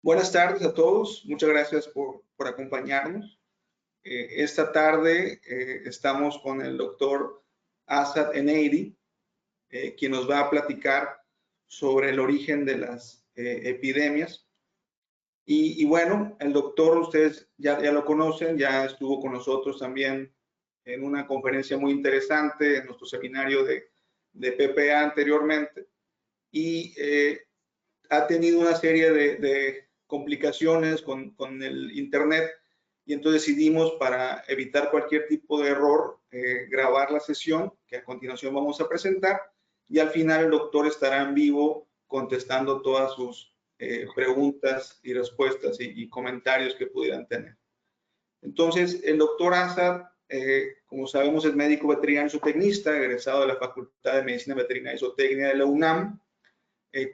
Buenas tardes a todos. Muchas gracias por acompañarnos. Esta tarde estamos con el doctor Asad Eneidi, quien nos va a platicar sobre el origen de las epidemias. Y bueno, el doctor, ustedes ya lo conocen, ya estuvo con nosotros también en una conferencia muy interesante en nuestro seminario de PPA anteriormente. Y ha tenido una serie de complicaciones con el Internet y entonces decidimos, para evitar cualquier tipo de error, grabar la sesión que a continuación vamos a presentar, y al final el doctor estará en vivo contestando todas sus preguntas y respuestas y comentarios que pudieran tener. Entonces, el doctor Asad, como sabemos, es médico veterinario zootecnista, egresado de la Facultad de Medicina Veterinaria y Zootecnia de la UNAM.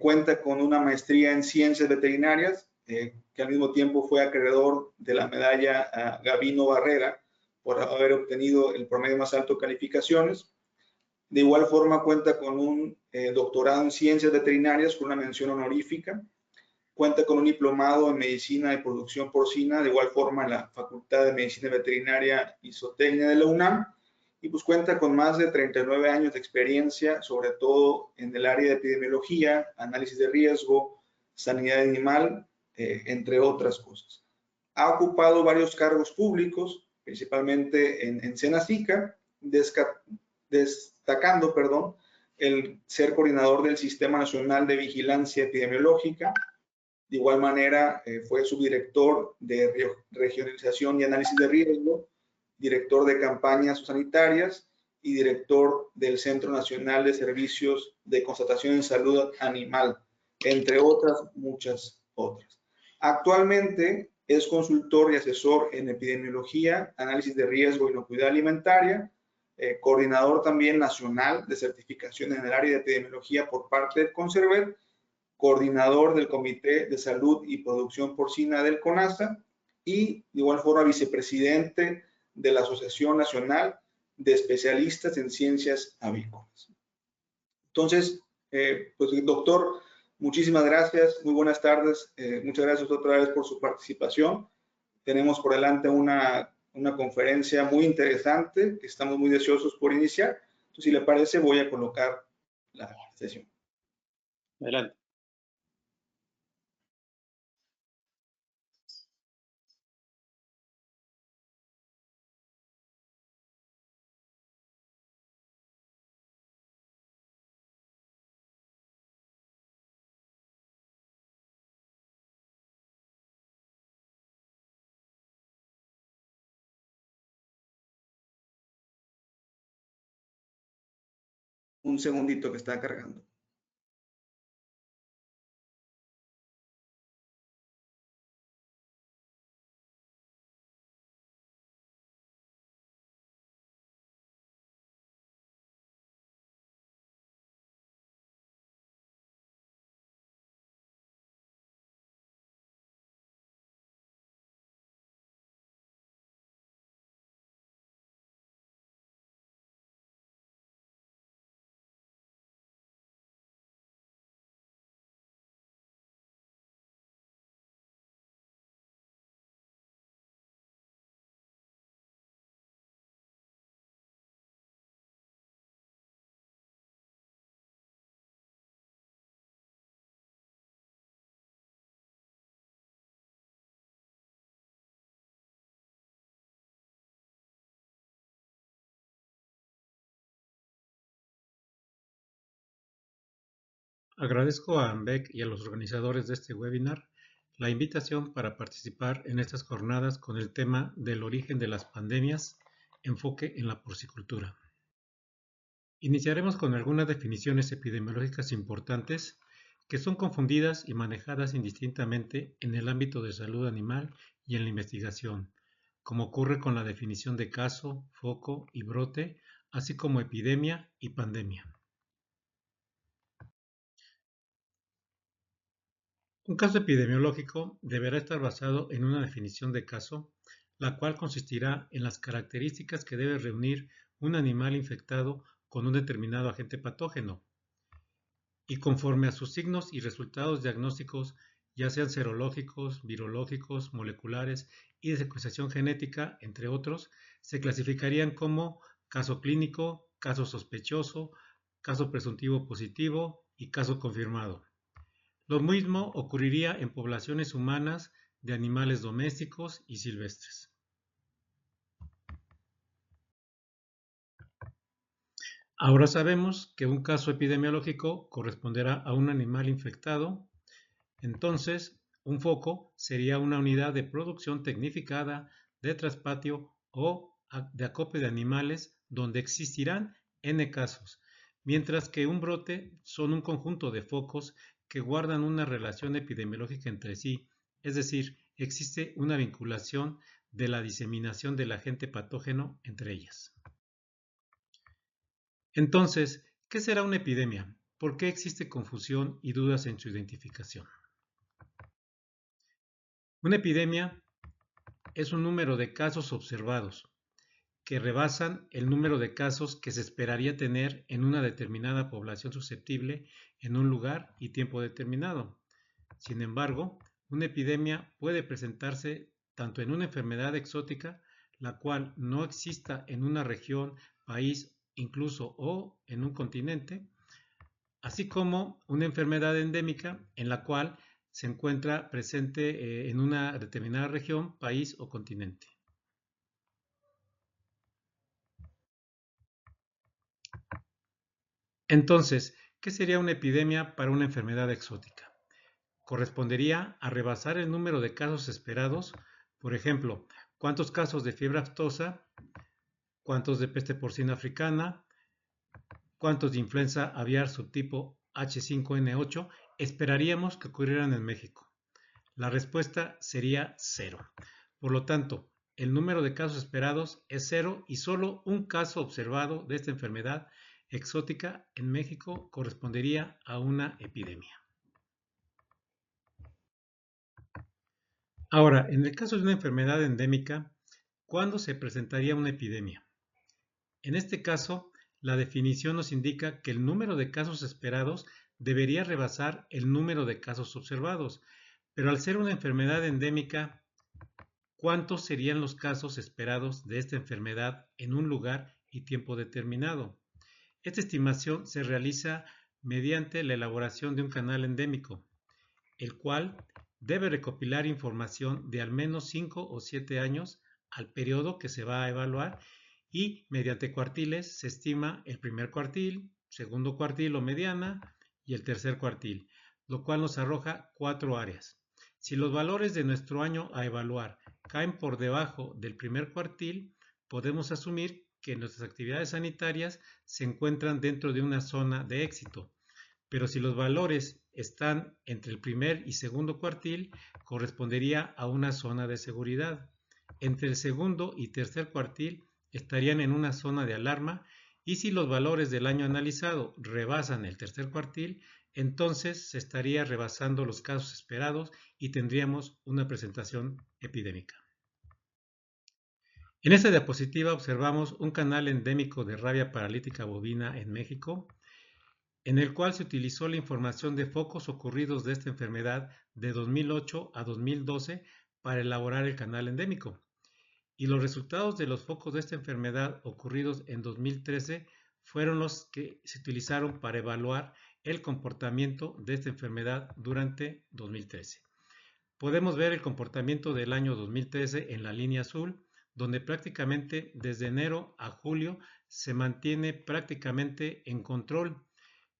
Cuenta con una maestría en ciencias veterinarias, que al mismo tiempo fue acreedor de la medalla Gavino Barrera por haber obtenido el promedio más alto de calificaciones. De igual forma cuenta con un doctorado en ciencias veterinarias con una mención honorífica. Cuenta con un diplomado en medicina de producción porcina, de igual forma en la Facultad de Medicina Veterinaria y Zootecnia de la UNAM. Y pues cuenta con más de 39 años de experiencia, sobre todo en el área de epidemiología, análisis de riesgo, sanidad animal, entre otras cosas. Ha ocupado varios cargos públicos, principalmente en Senacica, destacando, el ser coordinador del Sistema Nacional de Vigilancia Epidemiológica. De igual manera, fue subdirector de regionalización y análisis de riesgo, director de campañas sanitarias y director del Centro Nacional de Servicios de Constatación en Salud Animal, entre otras muchas otras. Actualmente es consultor y asesor en epidemiología, análisis de riesgo e inocuidad alimentaria, coordinador también nacional de certificación en el área de epidemiología por parte del Conservet, coordinador del Comité de Salud y Producción Porcina del CONASA y de igual forma vicepresidente de la Asociación Nacional de Especialistas en Ciencias Avícolas. Entonces, pues doctor, muchísimas gracias, muy buenas tardes, muchas gracias otra vez por su participación. Tenemos por delante una conferencia muy interesante que estamos muy deseosos por iniciar. Entonces, si le parece, voy a colocar la sesión. Adelante. Un segundito que está cargando. Agradezco a AMBEC y a los organizadores de este webinar la invitación para participar en estas jornadas con el tema del origen de las pandemias, enfoque en la porcicultura. Iniciaremos con algunas definiciones epidemiológicas importantes que son confundidas y manejadas indistintamente en el ámbito de salud animal y en la investigación, como ocurre con la definición de caso, foco y brote, así como epidemia y pandemia. Un caso epidemiológico deberá estar basado en una definición de caso, la cual consistirá en las características que debe reunir un animal infectado con un determinado agente patógeno, y conforme a sus signos y resultados diagnósticos ya sean serológicos, virológicos, moleculares y de secuenciación genética, entre otros, se clasificarían como caso clínico, caso sospechoso, caso presuntivo positivo y caso confirmado. Lo mismo ocurriría en poblaciones humanas de animales domésticos y silvestres. Ahora sabemos que un caso epidemiológico corresponderá a un animal infectado. Entonces, un foco sería una unidad de producción tecnificada de traspatio o de acopio de animales donde existirán n casos, mientras que un brote son un conjunto de focos que guardan una relación epidemiológica entre sí, es decir, existe una vinculación de la diseminación del agente patógeno entre ellas. Entonces, ¿qué será una epidemia? ¿Por qué existe confusión y dudas en su identificación? Una epidemia es un número de casos observados que rebasan el número de casos que se esperaría tener en una determinada población susceptible en un lugar y tiempo determinado. Sin embargo, una epidemia puede presentarse tanto en una enfermedad exótica, la cual no exista en una región, país, incluso o en un continente, así como una enfermedad endémica en la cual se encuentra presente en una determinada región, país o continente. Entonces, ¿qué sería una epidemia para una enfermedad exótica? Correspondería a rebasar el número de casos esperados, por ejemplo, cuántos casos de fiebre aftosa, cuántos de peste porcina africana, cuántos de influenza aviar subtipo H5N8 esperaríamos que ocurrieran en México. La respuesta sería 0. Por lo tanto, el número de casos esperados es 0 y solo un caso observado de esta enfermedad exótica en México correspondería a una epidemia. Ahora, en el caso de una enfermedad endémica, ¿cuándo se presentaría una epidemia? En este caso, la definición nos indica que el número de casos esperados debería rebasar el número de casos observados, pero al ser una enfermedad endémica, ¿cuántos serían los casos esperados de esta enfermedad en un lugar y tiempo determinado? Esta estimación se realiza mediante la elaboración de un canal endémico, el cual debe recopilar información de al menos 5 o 7 años al periodo que se va a evaluar y mediante cuartiles se estima el primer cuartil, segundo cuartil o mediana y el tercer cuartil, lo cual nos arroja 4 áreas. Si los valores de nuestro año a evaluar caen por debajo del primer cuartil, podemos asumir que nuestras actividades sanitarias se encuentran dentro de una zona de éxito. Pero si los valores están entre el primer y segundo cuartil, correspondería a una zona de seguridad. Entre el segundo y tercer cuartil estarían en una zona de alarma y si los valores del año analizado rebasan el tercer cuartil, entonces se estaría rebasando los casos esperados y tendríamos una presentación epidémica. En esta diapositiva observamos un canal endémico de rabia paralítica bovina en México, en el cual se utilizó la información de focos ocurridos de esta enfermedad de 2008 a 2012 para elaborar el canal endémico. Y los resultados de los focos de esta enfermedad ocurridos en 2013 fueron los que se utilizaron para evaluar el comportamiento de esta enfermedad durante 2013. Podemos ver el comportamiento del año 2013 en la línea azul, donde prácticamente desde enero a julio se mantiene prácticamente en control,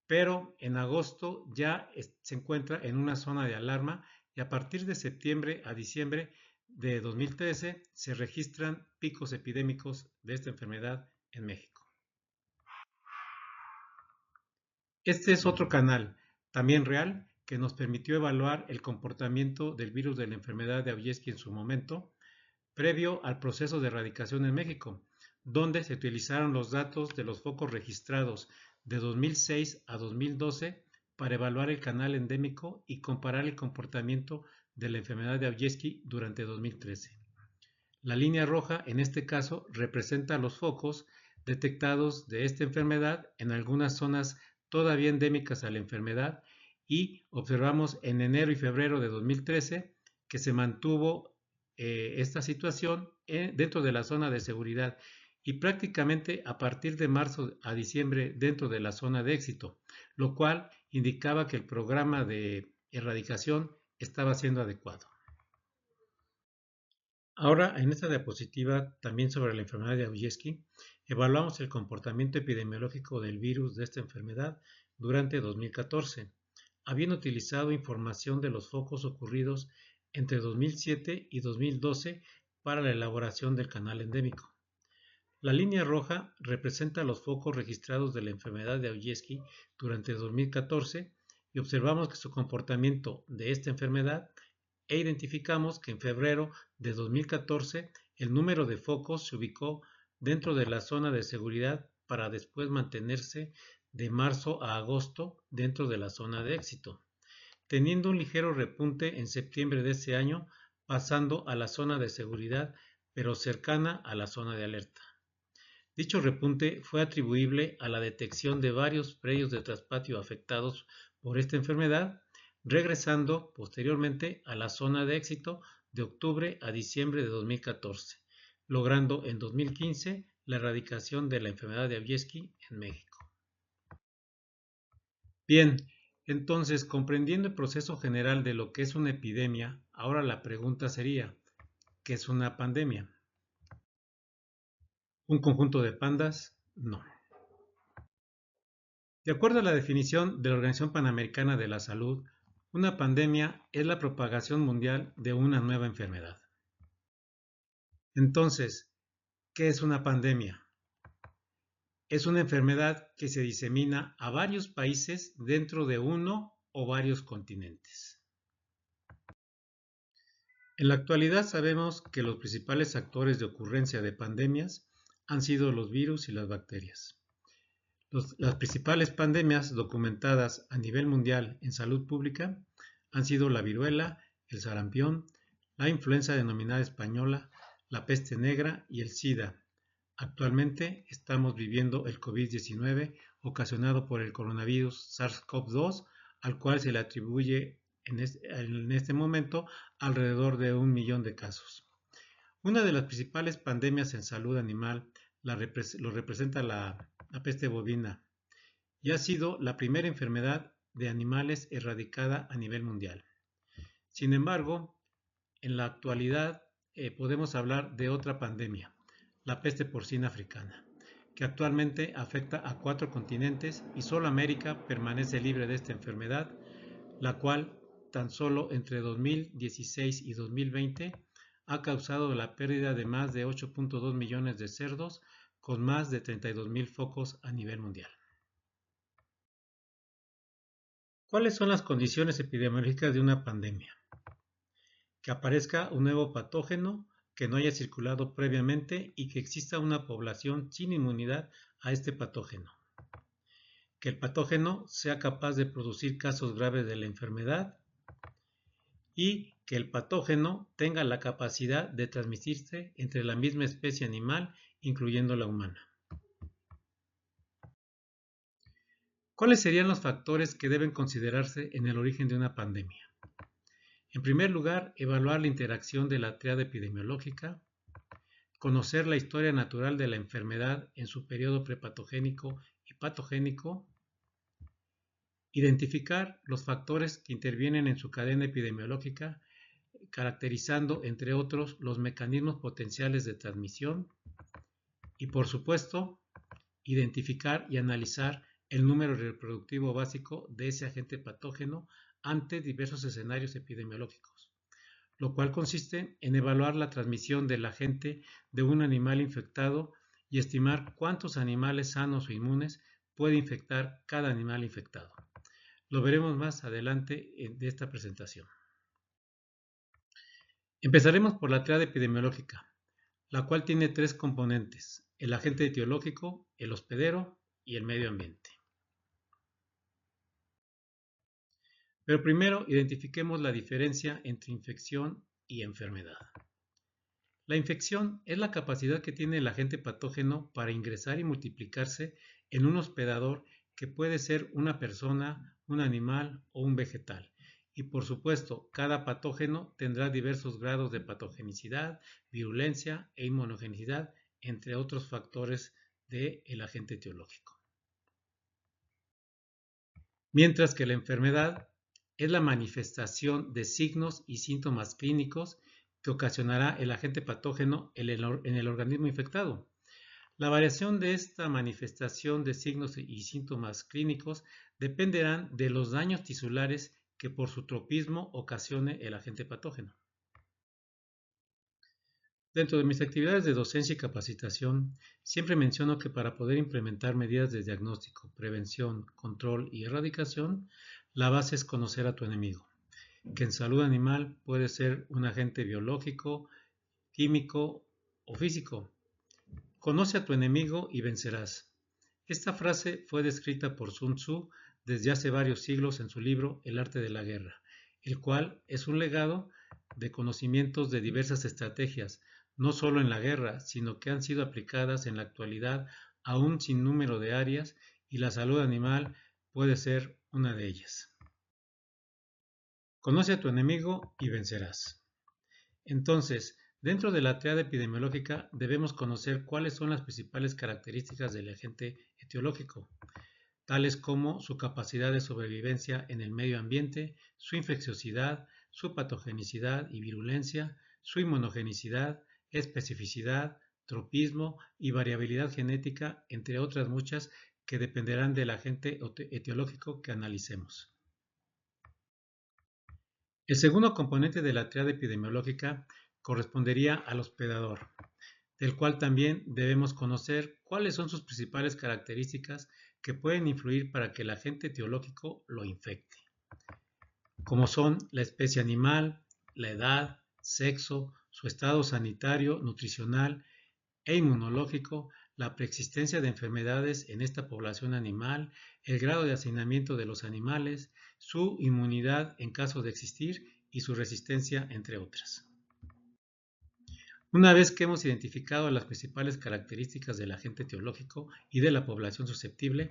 pero en agosto ya se encuentra en una zona de alarma y a partir de septiembre a diciembre de 2013 se registran picos epidémicos de esta enfermedad en México. Este es otro canal, también real, que nos permitió evaluar el comportamiento del virus de la enfermedad de Aujeszky en su momento, previo al proceso de erradicación en México, donde se utilizaron los datos de los focos registrados de 2006 a 2012 para evaluar el canal endémico y comparar el comportamiento de la enfermedad de Aujeszky durante 2013. La línea roja, en este caso, representa los focos detectados de esta enfermedad en algunas zonas todavía endémicas a la enfermedad y observamos en enero y febrero de 2013 que se mantuvo esta situación dentro de la zona de seguridad y prácticamente a partir de marzo a diciembre dentro de la zona de éxito, lo cual indicaba que el programa de erradicación estaba siendo adecuado. Ahora, en esta diapositiva, también sobre la enfermedad de Aujesky, evaluamos el comportamiento epidemiológico del virus de esta enfermedad durante 2014, habiendo utilizado información de los focos ocurridos entre 2007 y 2012 para la elaboración del canal endémico. La línea roja representa los focos registrados de la enfermedad de Aujesky durante 2014 y observamos que su comportamiento de esta enfermedad identificamos que en febrero de 2014 el número de focos se ubicó dentro de la zona de seguridad para después mantenerse de marzo a agosto dentro de la zona de éxito, teniendo un ligero repunte en septiembre de ese año, pasando a la zona de seguridad pero cercana a la zona de alerta. Dicho repunte fue atribuible a la detección de varios predios de traspatio afectados por esta enfermedad, regresando posteriormente a la zona de éxito de octubre a diciembre de 2014, logrando en 2015 la erradicación de la enfermedad de Aujesky en México. Bien, entonces, comprendiendo el proceso general de lo que es una epidemia, ahora la pregunta sería, ¿qué es una pandemia? ¿Un conjunto de pandas? No. De acuerdo a la definición de la Organización Panamericana de la Salud, una pandemia es la propagación mundial de una nueva enfermedad. Entonces, ¿qué es una pandemia? Es una enfermedad que se disemina a varios países dentro de uno o varios continentes. En la actualidad sabemos que los principales actores de ocurrencia de pandemias han sido los virus y las bacterias. Las principales pandemias documentadas a nivel mundial en salud pública han sido la viruela, el sarampión, la influenza denominada española, la peste negra y el SIDA. Actualmente estamos viviendo el COVID-19 ocasionado por el coronavirus SARS-CoV-2, al cual se le atribuye en este momento alrededor de 1 millón de casos. Una de las principales pandemias en salud animal lo representa la peste bovina y ha sido la primera enfermedad de animales erradicada a nivel mundial. Sin embargo, en la actualidad podemos hablar de otra pandemia, la peste porcina africana, que actualmente afecta a 4 continentes y solo América permanece libre de esta enfermedad, la cual tan solo entre 2016 y 2020 ha causado la pérdida de más de 8.2 millones de cerdos con más de 32,000 focos a nivel mundial. ¿Cuáles son las condiciones epidemiológicas de una pandemia? Que aparezca un nuevo patógeno que no haya circulado previamente y que exista una población sin inmunidad a este patógeno. Que el patógeno sea capaz de producir casos graves de la enfermedad y que el patógeno tenga la capacidad de transmitirse entre la misma especie animal, incluyendo la humana. ¿Cuáles serían los factores que deben considerarse en el origen de una pandemia? En primer lugar, evaluar la interacción de la tríada epidemiológica, conocer la historia natural de la enfermedad en su periodo prepatogénico y patogénico, identificar los factores que intervienen en su cadena epidemiológica, caracterizando, entre otros, los mecanismos potenciales de transmisión y, por supuesto, identificar y analizar el número reproductivo básico de ese agente patógeno ante diversos escenarios epidemiológicos, lo cual consiste en evaluar la transmisión del agente de un animal infectado y estimar cuántos animales sanos o inmunes puede infectar cada animal infectado. Lo veremos más adelante de esta presentación. Empezaremos por la tríada epidemiológica, la cual tiene 3 componentes: el agente etiológico, el hospedero y el medio ambiente. Pero primero identifiquemos la diferencia entre infección y enfermedad. La infección es la capacidad que tiene el agente patógeno para ingresar y multiplicarse en un hospedador que puede ser una persona, un animal o un vegetal. Y por supuesto, cada patógeno tendrá diversos grados de patogenicidad, virulencia e inmunogenicidad, entre otros factores del agente etiológico. Mientras que la enfermedad es la manifestación de signos y síntomas clínicos que ocasionará el agente patógeno en el organismo infectado. La variación de esta manifestación de signos y síntomas clínicos dependerán de los daños tisulares que por su tropismo ocasione el agente patógeno. Dentro de mis actividades de docencia y capacitación, siempre menciono que para poder implementar medidas de diagnóstico, prevención, control y erradicación, la base es conocer a tu enemigo, que en salud animal puede ser un agente biológico, químico o físico. Conoce a tu enemigo y vencerás. Esta frase fue descrita por Sun Tzu desde hace varios siglos en su libro El arte de la guerra, el cual es un legado de conocimientos de diversas estrategias, no solo en la guerra, sino que han sido aplicadas en la actualidad a un sinnúmero de áreas y la salud animal puede ser una de ellas. Conoce a tu enemigo y vencerás. Entonces, dentro de la triada epidemiológica debemos conocer cuáles son las principales características del agente etiológico, tales como su capacidad de sobrevivencia en el medio ambiente, su infecciosidad, su patogenicidad y virulencia, su inmunogenicidad, especificidad, tropismo y variabilidad genética, entre otras muchas que dependerán del agente etiológico que analicemos. El segundo componente de la triada epidemiológica correspondería al hospedador, del cual también debemos conocer cuáles son sus principales características que pueden influir para que el agente etiológico lo infecte, como son la especie animal, la edad, sexo, su estado sanitario, nutricional e inmunológico, la preexistencia de enfermedades en esta población animal, el grado de hacinamiento de los animales, su inmunidad en caso de existir y su resistencia, entre otras. Una vez que hemos identificado las principales características del agente etiológico y de la población susceptible,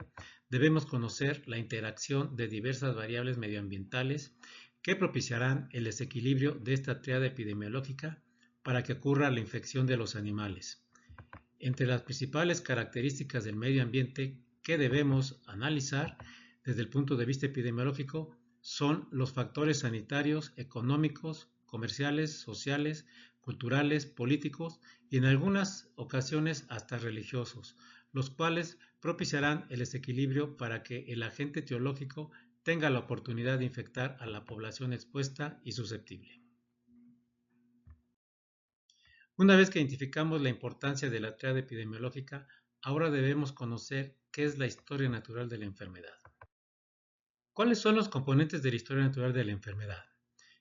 debemos conocer la interacción de diversas variables medioambientales que propiciarán el desequilibrio de esta triada epidemiológica para que ocurra la infección de los animales. Entre las principales características del medio ambiente que debemos analizar desde el punto de vista epidemiológico son los factores sanitarios, económicos, comerciales, sociales, culturales, políticos y en algunas ocasiones hasta religiosos, los cuales propiciarán el desequilibrio para que el agente etiológico tenga la oportunidad de infectar a la población expuesta y susceptible. Una vez que identificamos la importancia de la triada epidemiológica, ahora debemos conocer qué es la historia natural de la enfermedad. ¿Cuáles son los componentes de la historia natural de la enfermedad?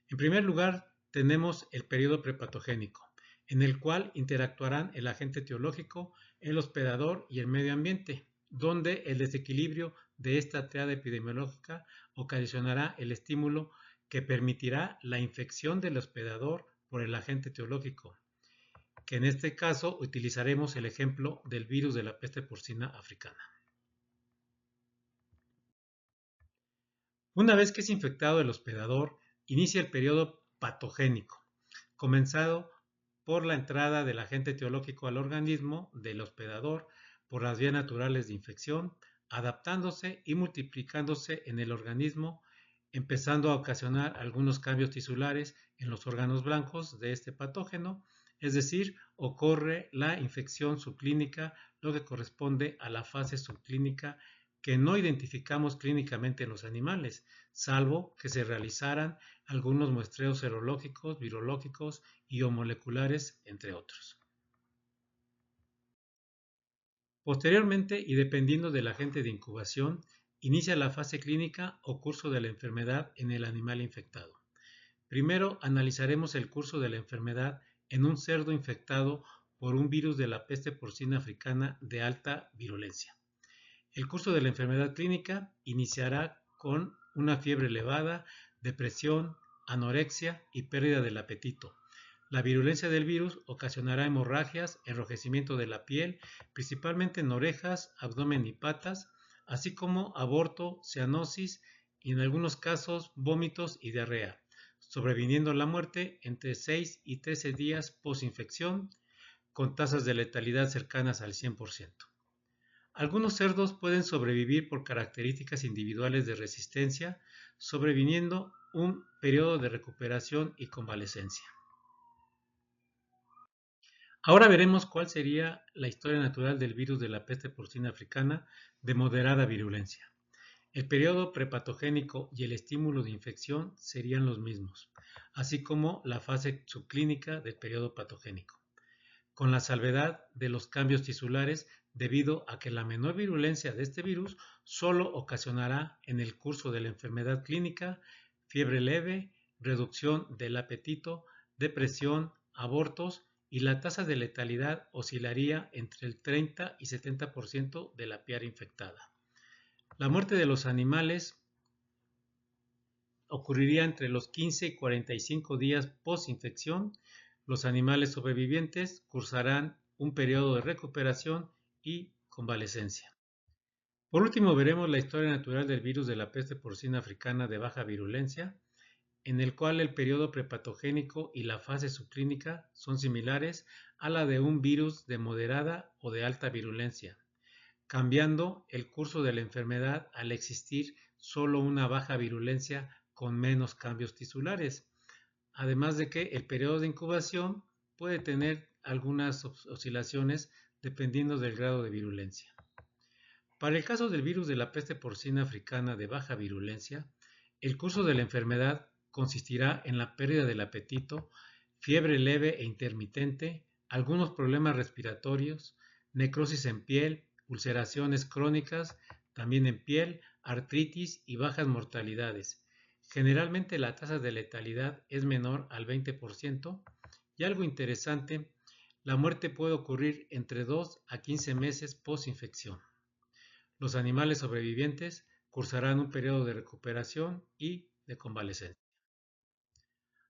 En primer lugar, tenemos el periodo prepatogénico, en el cual interactuarán el agente etiológico, el hospedador y el medio ambiente, donde el desequilibrio de esta triada epidemiológica ocasionará el estímulo que permitirá la infección del hospedador por el agente etiológico, que en este caso utilizaremos el ejemplo del virus de la peste porcina africana. Una vez que es infectado el hospedador, inicia el periodo patogénico, comenzado por la entrada del agente etiológico al organismo del hospedador por las vías naturales de infección, adaptándose y multiplicándose en el organismo, empezando a ocasionar algunos cambios tisulares en los órganos blancos de este patógeno, es decir, ocurre la infección subclínica, lo que corresponde a la fase subclínica que no identificamos clínicamente en los animales, salvo que se realizaran algunos muestreos serológicos, virológicos y o moleculares, entre otros. Posteriormente, y dependiendo del agente de incubación, inicia la fase clínica o curso de la enfermedad en el animal infectado. Primero analizaremos el curso de la enfermedad en un cerdo infectado por un virus de la peste porcina africana de alta virulencia. El curso de la enfermedad clínica iniciará con una fiebre elevada, depresión, anorexia y pérdida del apetito. La virulencia del virus ocasionará hemorragias, enrojecimiento de la piel, principalmente en orejas, abdomen y patas, así como aborto, cianosis y en algunos casos vómitos y diarrea, sobreviniendo a la muerte entre 6 y 13 días posinfección, con tasas de letalidad cercanas al 100%. Algunos cerdos pueden sobrevivir por características individuales de resistencia, sobreviniendo un periodo de recuperación y convalecencia. Ahora veremos cuál sería la historia natural del virus de la peste porcina africana de moderada virulencia. El periodo prepatogénico y el estímulo de infección serían los mismos, así como la fase subclínica del periodo patogénico, con la salvedad de los cambios tisulares debido a que la menor virulencia de este virus solo ocasionará en el curso de la enfermedad clínica fiebre leve, reducción del apetito, depresión, abortos y la tasa de letalidad oscilaría entre el 30 y 70% de la piara infectada. La muerte de los animales ocurriría entre los 15 y 45 días post-infección. Los animales sobrevivientes cursarán un periodo de recuperación y convalecencia. Por último, veremos la historia natural del virus de la peste porcina africana de baja virulencia, en el cual el periodo prepatogénico y la fase subclínica son similares a la de un virus de moderada o de alta virulencia, cambiando el curso de la enfermedad al existir solo una baja virulencia con menos cambios tisulares, además de que el periodo de incubación puede tener algunas oscilaciones dependiendo del grado de virulencia. Para el caso del virus de la peste porcina africana de baja virulencia, el curso de la enfermedad consistirá en la pérdida del apetito, fiebre leve e intermitente, algunos problemas respiratorios, necrosis en piel, ulceraciones crónicas, también en piel, artritis y bajas mortalidades. Generalmente la tasa de letalidad es menor al 20% y algo interesante, la muerte puede ocurrir entre 2 a 15 meses post-infección. Los animales sobrevivientes cursarán un periodo de recuperación y de convalecencia.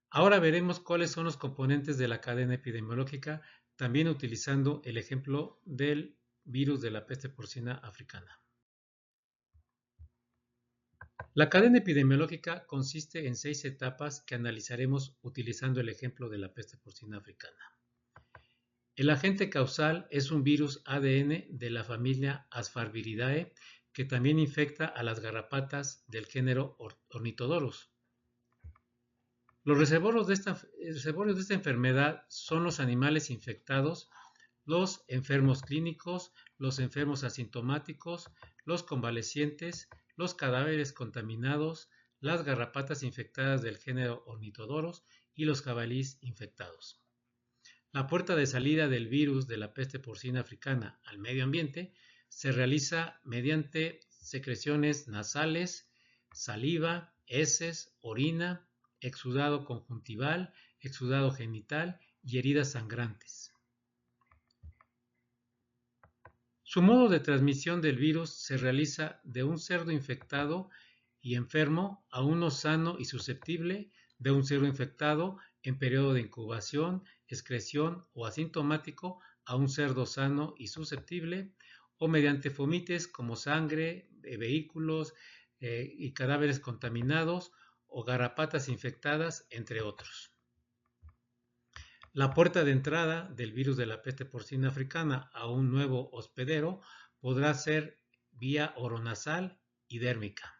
Ahora veremos cuáles son los componentes de la cadena epidemiológica, también utilizando el ejemplo del virus de la peste porcina africana. La cadena epidemiológica consiste en 6 etapas que analizaremos utilizando el ejemplo de la peste porcina africana. El agente causal es un virus ADN de la familia Asparviridae que también infecta a las garrapatas del género Ornithodorus. Los reservorios de esta enfermedad son los animales infectados, los enfermos clínicos, los enfermos asintomáticos, los convalecientes, los cadáveres contaminados, las garrapatas infectadas del género Ornithodorus y los jabalíes infectados. La puerta de salida del virus de la peste porcina africana al medio ambiente se realiza mediante secreciones nasales, saliva, heces, orina, exudado conjuntival, exudado genital y heridas sangrantes. Su modo de transmisión del virus se realiza de un cerdo infectado y enfermo a uno sano y susceptible, de un cerdo infectado en periodo de incubación, excreción o asintomático a un cerdo sano y susceptible, o mediante fomites como sangre, vehículos y cadáveres contaminados o garrapatas infectadas, entre otros. La puerta de entrada del virus de la peste porcina africana a un nuevo hospedero podrá ser vía oronasal y dérmica.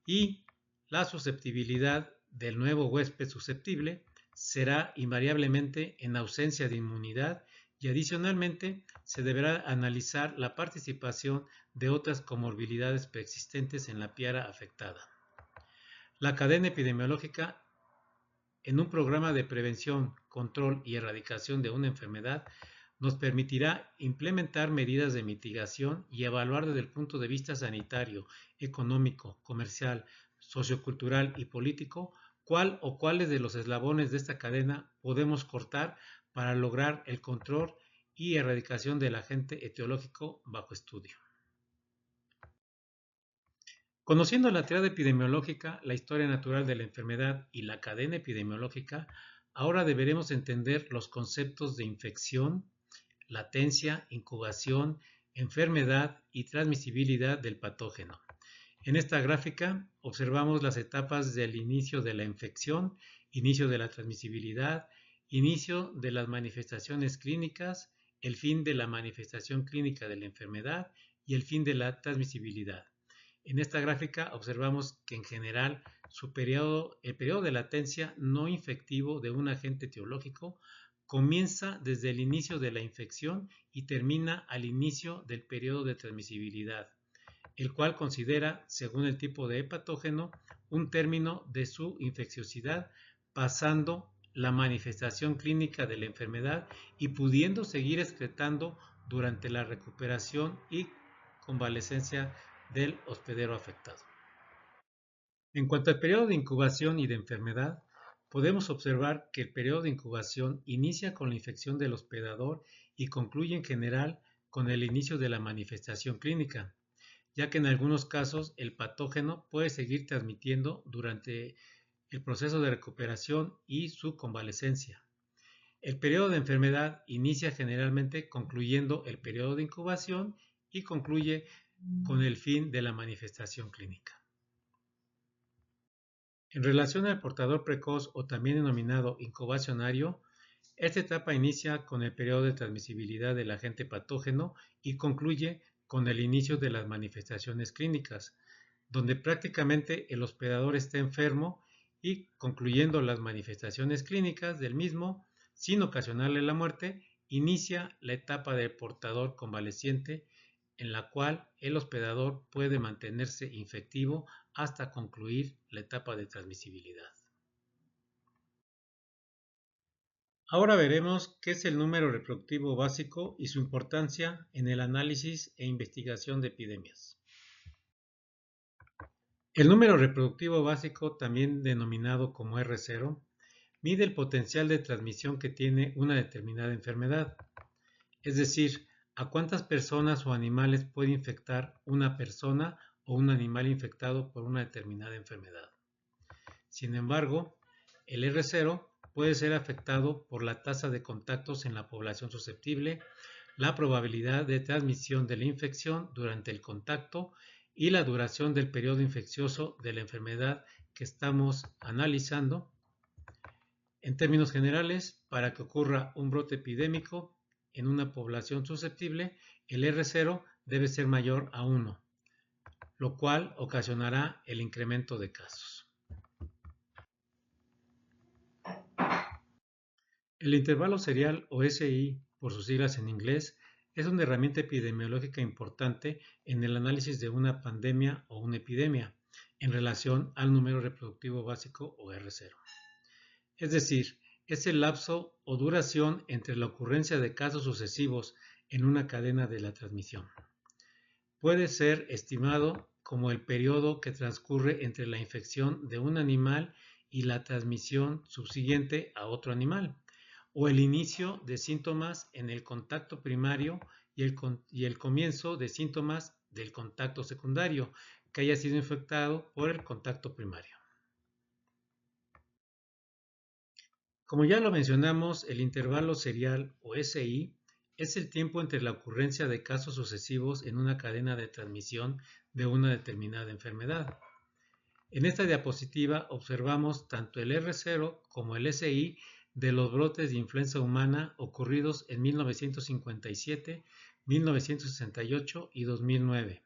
Y la susceptibilidad del nuevo huésped susceptible será invariablemente en ausencia de inmunidad y adicionalmente se deberá analizar la participación de otras comorbilidades preexistentes en la piara afectada. La cadena epidemiológica en un programa de prevención, control y erradicación de una enfermedad nos permitirá implementar medidas de mitigación y evaluar desde el punto de vista sanitario, económico, comercial, sociocultural y político cuál o cuáles de los eslabones de esta cadena podemos cortar para lograr el control y erradicación del agente etiológico bajo estudio. Conociendo la triada epidemiológica, la historia natural de la enfermedad y la cadena epidemiológica, ahora deberemos entender los conceptos de infección, latencia, incubación, enfermedad y transmisibilidad del patógeno. En esta gráfica observamos las etapas del inicio de la infección, inicio de la transmisibilidad, inicio de las manifestaciones clínicas, el fin de la manifestación clínica de la enfermedad y el fin de la transmisibilidad. En esta gráfica observamos que en general el periodo de latencia no infectivo de un agente etiológico comienza desde el inicio de la infección y termina al inicio del periodo de transmisibilidad, el cual considera, según el tipo de patógeno, un término de su infecciosidad, pasando la manifestación clínica de la enfermedad y pudiendo seguir excretando durante la recuperación y convalecencia del hospedero afectado. En cuanto al periodo de incubación y de enfermedad, podemos observar que el periodo de incubación inicia con la infección del hospedador y concluye en general con el inicio de la manifestación clínica, ya que en algunos casos el patógeno puede seguir transmitiendo durante el proceso de recuperación y su convalecencia. El periodo de enfermedad inicia generalmente concluyendo el periodo de incubación y concluye con el fin de la manifestación clínica. En relación al portador precoz o también denominado incubacionario, esta etapa inicia con el periodo de transmisibilidad del agente patógeno y concluye con el inicio de las manifestaciones clínicas, donde prácticamente el hospedador está enfermo y concluyendo las manifestaciones clínicas del mismo, sin ocasionarle la muerte, inicia la etapa del portador convaleciente, en la cual el hospedador puede mantenerse infectivo hasta concluir la etapa de transmisibilidad. Ahora veremos qué es el número reproductivo básico y su importancia en el análisis e investigación de epidemias. El número reproductivo básico, también denominado como R0, mide el potencial de transmisión que tiene una determinada enfermedad, es decir, a cuántas personas o animales puede infectar una persona o un animal infectado por una determinada enfermedad. Sin embargo, el R0 puede ser afectado por la tasa de contactos en la población susceptible, la probabilidad de transmisión de la infección durante el contacto y la duración del periodo infeccioso de la enfermedad que estamos analizando. En términos generales, para que ocurra un brote epidémico en una población susceptible, el R0 debe ser mayor a 1, lo cual ocasionará el incremento de casos. El intervalo serial o SI, por sus siglas en inglés, es una herramienta epidemiológica importante en el análisis de una pandemia o una epidemia en relación al número reproductivo básico o R0. Es decir, es el lapso o duración entre la ocurrencia de casos sucesivos en una cadena de la transmisión. Puede ser estimado como el periodo que transcurre entre la infección de un animal y la transmisión subsiguiente a otro animal, o el inicio de síntomas en el contacto primario y el comienzo de síntomas del contacto secundario que haya sido infectado por el contacto primario. Como ya lo mencionamos, el intervalo serial o SI es el tiempo entre la ocurrencia de casos sucesivos en una cadena de transmisión de una determinada enfermedad. En esta diapositiva observamos tanto el R0 como el SI de los brotes de influenza humana ocurridos en 1957, 1968 y 2009,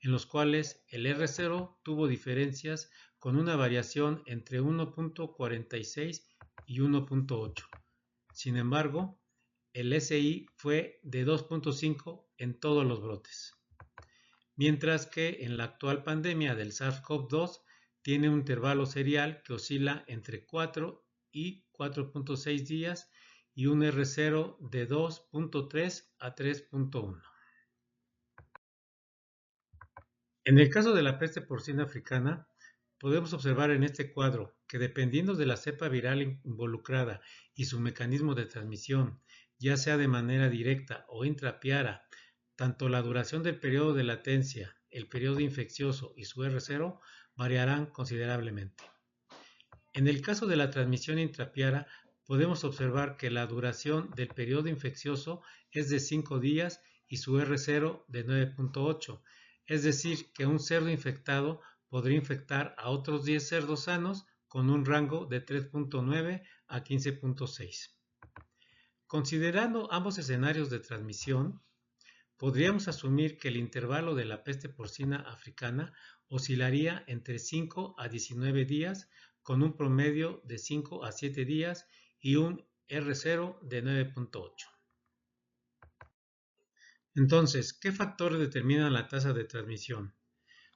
en los cuales el R0 tuvo diferencias con una variación entre 1.46 y 1.8. Sin embargo, el SI fue de 2.5 en todos los brotes, mientras que en la actual pandemia del SARS-CoV-2 tiene un intervalo serial que oscila entre 4 y 4.6 días y un R0 de 2.3 a 3.1. En el caso de la peste porcina africana, podemos observar en este cuadro que dependiendo de la cepa viral involucrada y su mecanismo de transmisión, ya sea de manera directa o intrapiara, tanto la duración del periodo de latencia, el periodo infeccioso y su R0 variarán considerablemente. En el caso de la transmisión intrapiara, podemos observar que la duración del periodo infeccioso es de 5 días y su R0 de 9.8. Es decir, que un cerdo infectado podría infectar a otros 10 cerdos sanos con un rango de 3.9 a 15.6. Considerando ambos escenarios de transmisión, podríamos asumir que el intervalo de la peste porcina africana oscilaría entre 5 a 19 días, con un promedio de 5 a 7 días y un R0 de 9.8. Entonces, ¿qué factores determinan la tasa de transmisión?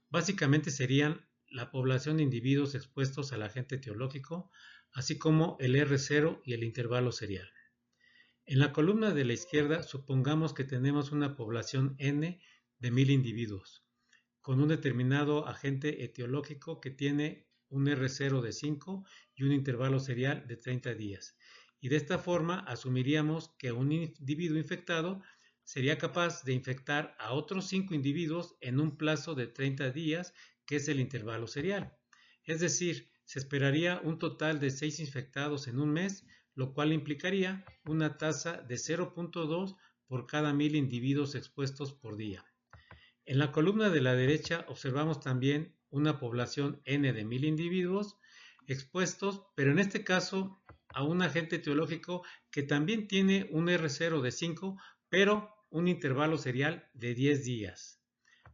Básicamente serían la población de individuos expuestos al agente etiológico, así como el R0 y el intervalo serial. En la columna de la izquierda, supongamos que tenemos una población N de 1000 individuos, con un determinado agente etiológico que tiene un R0 de 5 y un intervalo serial de 30 días. Y de esta forma asumiríamos que un individuo infectado sería capaz de infectar a otros 5 individuos en un plazo de 30 días, que es el intervalo serial. Es decir, se esperaría un total de 6 infectados en un mes, lo cual implicaría una tasa de 0.2 por cada 1000 individuos expuestos por día. En la columna de la derecha observamos también una población N de 1000 individuos expuestos, pero en este caso a un agente etiológico que también tiene un R0 de 5, pero un intervalo serial de 10 días,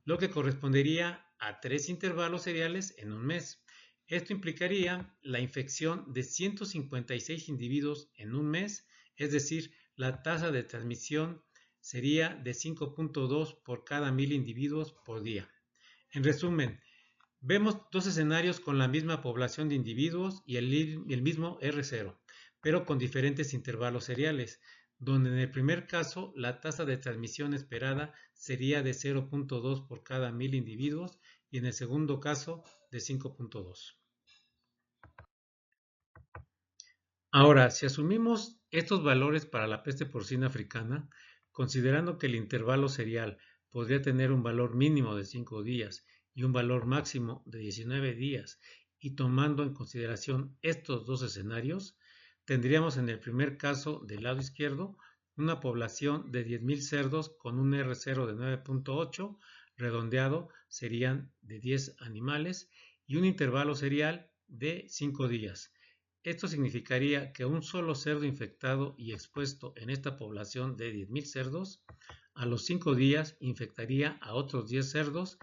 lo que correspondería a 3 intervalos seriales en un mes. Esto implicaría la infección de 156 individuos en un mes, es decir, la tasa de transmisión sería de 5.2 por cada 1000 individuos por día. En resumen, vemos dos escenarios con la misma población de individuos y el mismo R0, pero con diferentes intervalos seriales, donde en el primer caso la tasa de transmisión esperada sería de 0.2 por cada 1000 individuos y en el segundo caso de 5.2. Ahora, si asumimos estos valores para la peste porcina africana, considerando que el intervalo serial podría tener un valor mínimo de 5 días y un valor máximo de 19 días, y tomando en consideración estos dos escenarios, tendríamos en el primer caso del lado izquierdo una población de 10.000 cerdos con un R0 de 9.8, redondeado serían de 10 animales, y un intervalo serial de 5 días. Esto significaría que un solo cerdo infectado y expuesto en esta población de 10.000 cerdos, a los 5 días infectaría a otros 10 cerdos.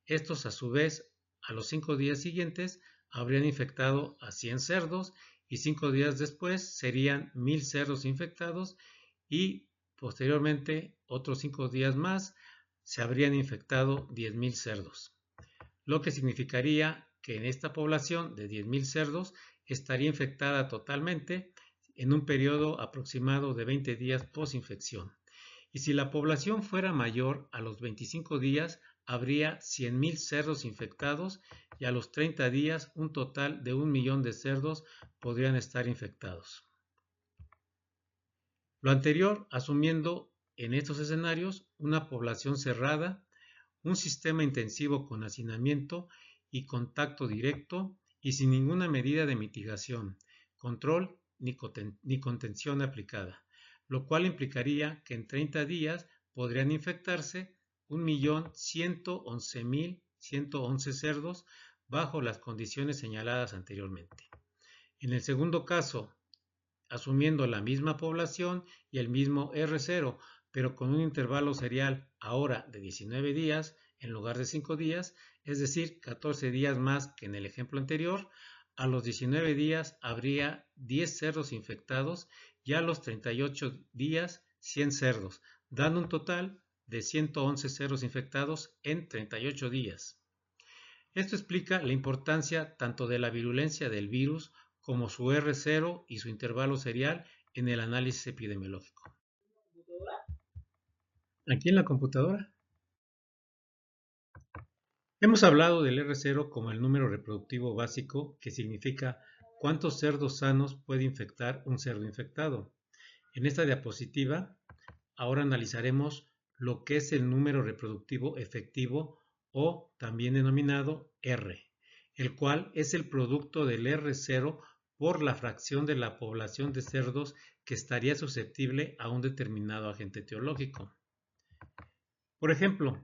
Estos a su vez, a los 5 días siguientes, habrían infectado a 100 cerdos y 5 días después serían 1000 cerdos infectados y posteriormente otros 5 días más se habrían infectado 10.000 cerdos, lo que significaría que en esta población de 10.000 cerdos estaría infectada totalmente en un periodo aproximado de 20 días posinfección. Y si la población fuera mayor, a los 25 días habría 100.000 cerdos infectados y a los 30 días un total de 1 millón de cerdos podrían estar infectados. Lo anterior asumiendo en estos escenarios una población cerrada, un sistema intensivo con hacinamiento y contacto directo y sin ninguna medida de mitigación, control ni contención aplicada, lo cual implicaría que en 30 días podrían infectarse 1.111.111 cerdos bajo las condiciones señaladas anteriormente. En el segundo caso, asumiendo la misma población y el mismo R0, pero con un intervalo serial ahora de 19 días en lugar de 5 días, es decir, 14 días más que en el ejemplo anterior, a los 19 días habría 10 cerdos infectados y a los 38 días 100 cerdos, dando un total de 111 cerdos infectados en 38 días. Esto explica la importancia tanto de la virulencia del virus como su R0 y su intervalo serial en el análisis epidemiológico. Aquí en la computadora. Hemos hablado del R0 como el número reproductivo básico, que significa cuántos cerdos sanos puede infectar un cerdo infectado. En esta diapositiva, ahora analizaremos lo que es el número reproductivo efectivo o también denominado R, el cual es el producto del R0 por la fracción de la población de cerdos que estaría susceptible a un determinado agente etiológico. Por ejemplo,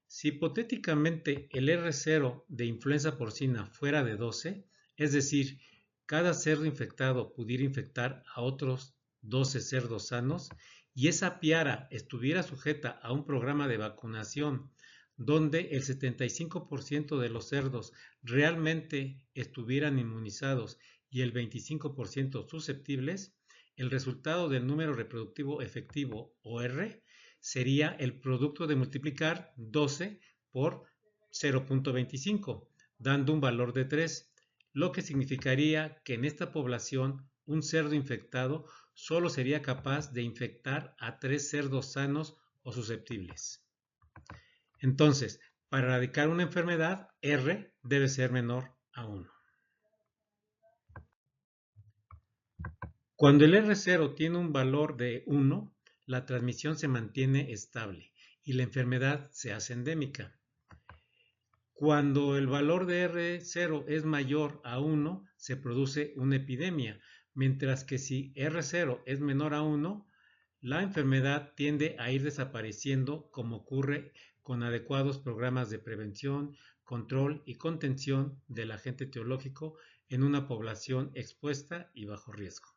si hipotéticamente el R0 de influenza porcina fuera de 12, es decir, cada cerdo infectado pudiera infectar a otros 12 cerdos sanos y esa piara estuviera sujeta a un programa de vacunación donde el 75% de los cerdos realmente estuvieran inmunizados y el 25% susceptibles, el resultado del número reproductivo efectivo o R sería el producto de multiplicar 12 por 0.25, dando un valor de 3, lo que significaría que en esta población un cerdo infectado solo sería capaz de infectar a 3 cerdos sanos o susceptibles. Entonces, para erradicar una enfermedad, R debe ser menor a 1. Cuando el R0 tiene un valor de 1, la transmisión se mantiene estable y la enfermedad se hace endémica. Cuando el valor de R0 es mayor a 1, se produce una epidemia, mientras que si R0 es menor a 1, la enfermedad tiende a ir desapareciendo como ocurre con adecuados programas de prevención, control y contención del agente etiológico en una población expuesta y bajo riesgo.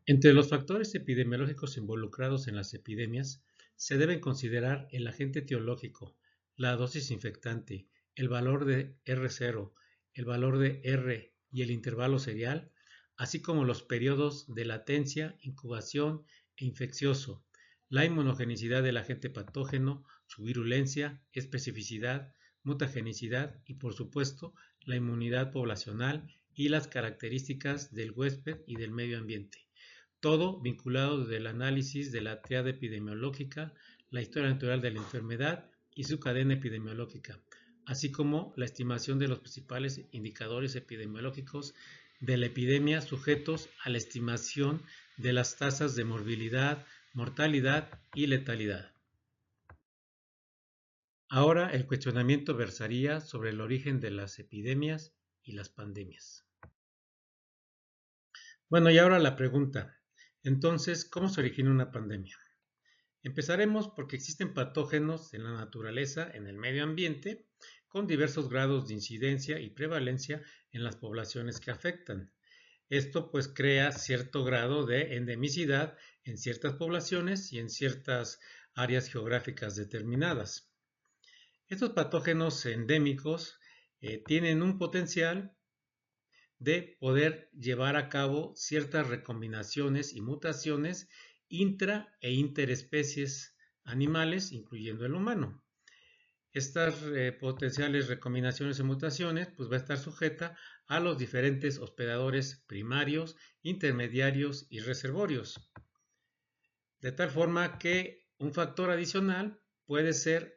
Entre los factores epidemiológicos involucrados en las epidemias se deben considerar el agente etiológico, la dosis infectante, el valor de R0, el valor de R y el intervalo serial, así como los periodos de latencia, incubación e infeccioso, la inmunogenicidad del agente patógeno, su virulencia, especificidad, mutagenicidad y, por supuesto, la inmunidad poblacional y las características del huésped y del medio ambiente. Todo vinculado desde el análisis de la triada epidemiológica, la historia natural de la enfermedad y su cadena epidemiológica, así como la estimación de los principales indicadores epidemiológicos de la epidemia sujetos a la estimación de las tasas de morbilidad, mortalidad y letalidad. Ahora el cuestionamiento versaría sobre el origen de las epidemias y las pandemias. Bueno, y ahora la pregunta. Entonces, ¿cómo se origina una pandemia? Empezaremos porque existen patógenos en la naturaleza, en el medio ambiente, con diversos grados de incidencia y prevalencia en las poblaciones que afectan. Esto pues crea cierto grado de endemicidad en ciertas poblaciones y en ciertas áreas geográficas determinadas. Estos patógenos endémicos tienen un potencial de poder llevar a cabo ciertas recombinaciones y mutaciones intra e interespecies animales, incluyendo el humano. Estas potenciales recombinaciones y mutaciones pues va a estar sujeta a los diferentes hospedadores primarios, intermediarios y reservorios. De tal forma que un factor adicional puede ser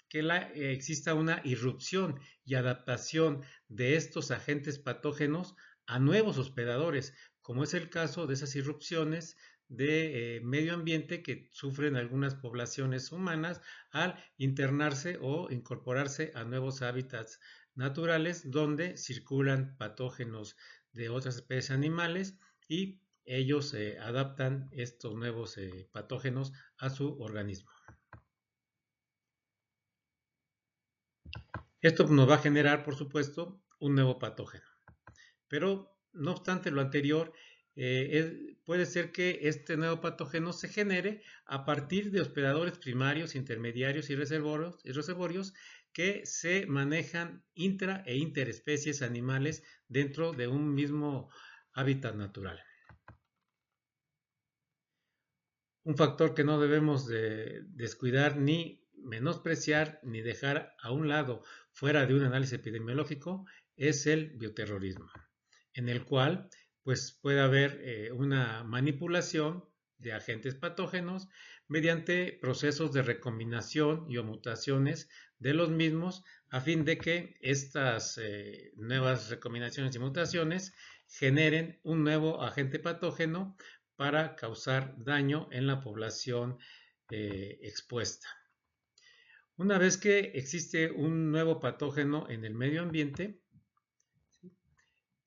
que exista una irrupción y adaptación de estos agentes patógenos a nuevos hospedadores, como es el caso de esas irrupciones de medio ambiente que sufren algunas poblaciones humanas al internarse o incorporarse a nuevos hábitats naturales donde circulan patógenos de otras especies animales y ellos adaptan estos nuevos patógenos a su organismo. Esto nos va a generar, por supuesto, un nuevo patógeno. Pero, no obstante lo anterior, puede ser que este nuevo patógeno se genere a partir de hospedadores primarios, intermediarios y reservorios que se manejan intra e interespecies animales dentro de un mismo hábitat natural. Un factor que no debemos de descuidar ni menospreciar ni dejar a un lado fuera de un análisis epidemiológico es el bioterrorismo, en el cual pues puede haber una manipulación de agentes patógenos mediante procesos de recombinación y o mutaciones de los mismos a fin de que estas nuevas recombinaciones y mutaciones generen un nuevo agente patógeno para causar daño en la población expuesta. Una vez que existe un nuevo patógeno en el medio ambiente,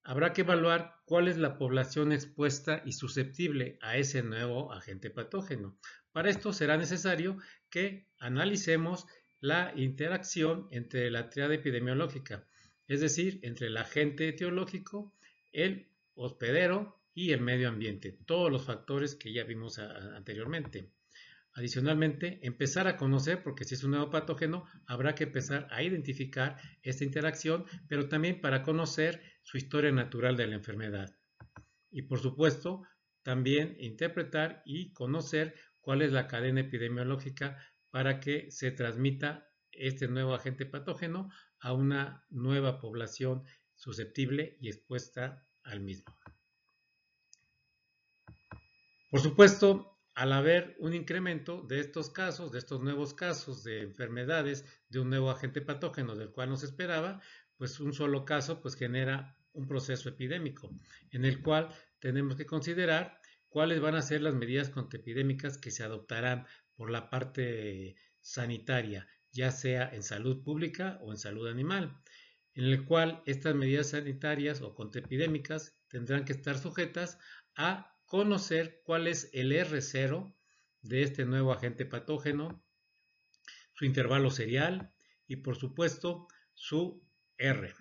habrá que evaluar cuál es la población expuesta y susceptible a ese nuevo agente patógeno. Para esto será necesario que analicemos la interacción entre la tríada epidemiológica, es decir, entre el agente etiológico, el hospedero y el medio ambiente, todos los factores que ya vimos anteriormente. Adicionalmente, empezar a conocer, porque si es un nuevo patógeno, habrá que empezar a identificar esta interacción, pero también para conocer su historia natural de la enfermedad. Y por supuesto, también interpretar y conocer cuál es la cadena epidemiológica para que se transmita este nuevo agente patógeno a una nueva población susceptible y expuesta al mismo. Por supuesto, al haber un incremento de estos casos, de estos nuevos casos de enfermedades de un nuevo agente patógeno del cual no se esperaba, pues un solo caso pues genera un proceso epidémico en el cual tenemos que considerar cuáles van a ser las medidas contraepidémicas que se adoptarán por la parte sanitaria, ya sea en salud pública o en salud animal, en el cual estas medidas sanitarias o contraepidémicas tendrán que estar sujetas a conocer cuál es el R0 de este nuevo agente patógeno, su intervalo serial y por supuesto su R.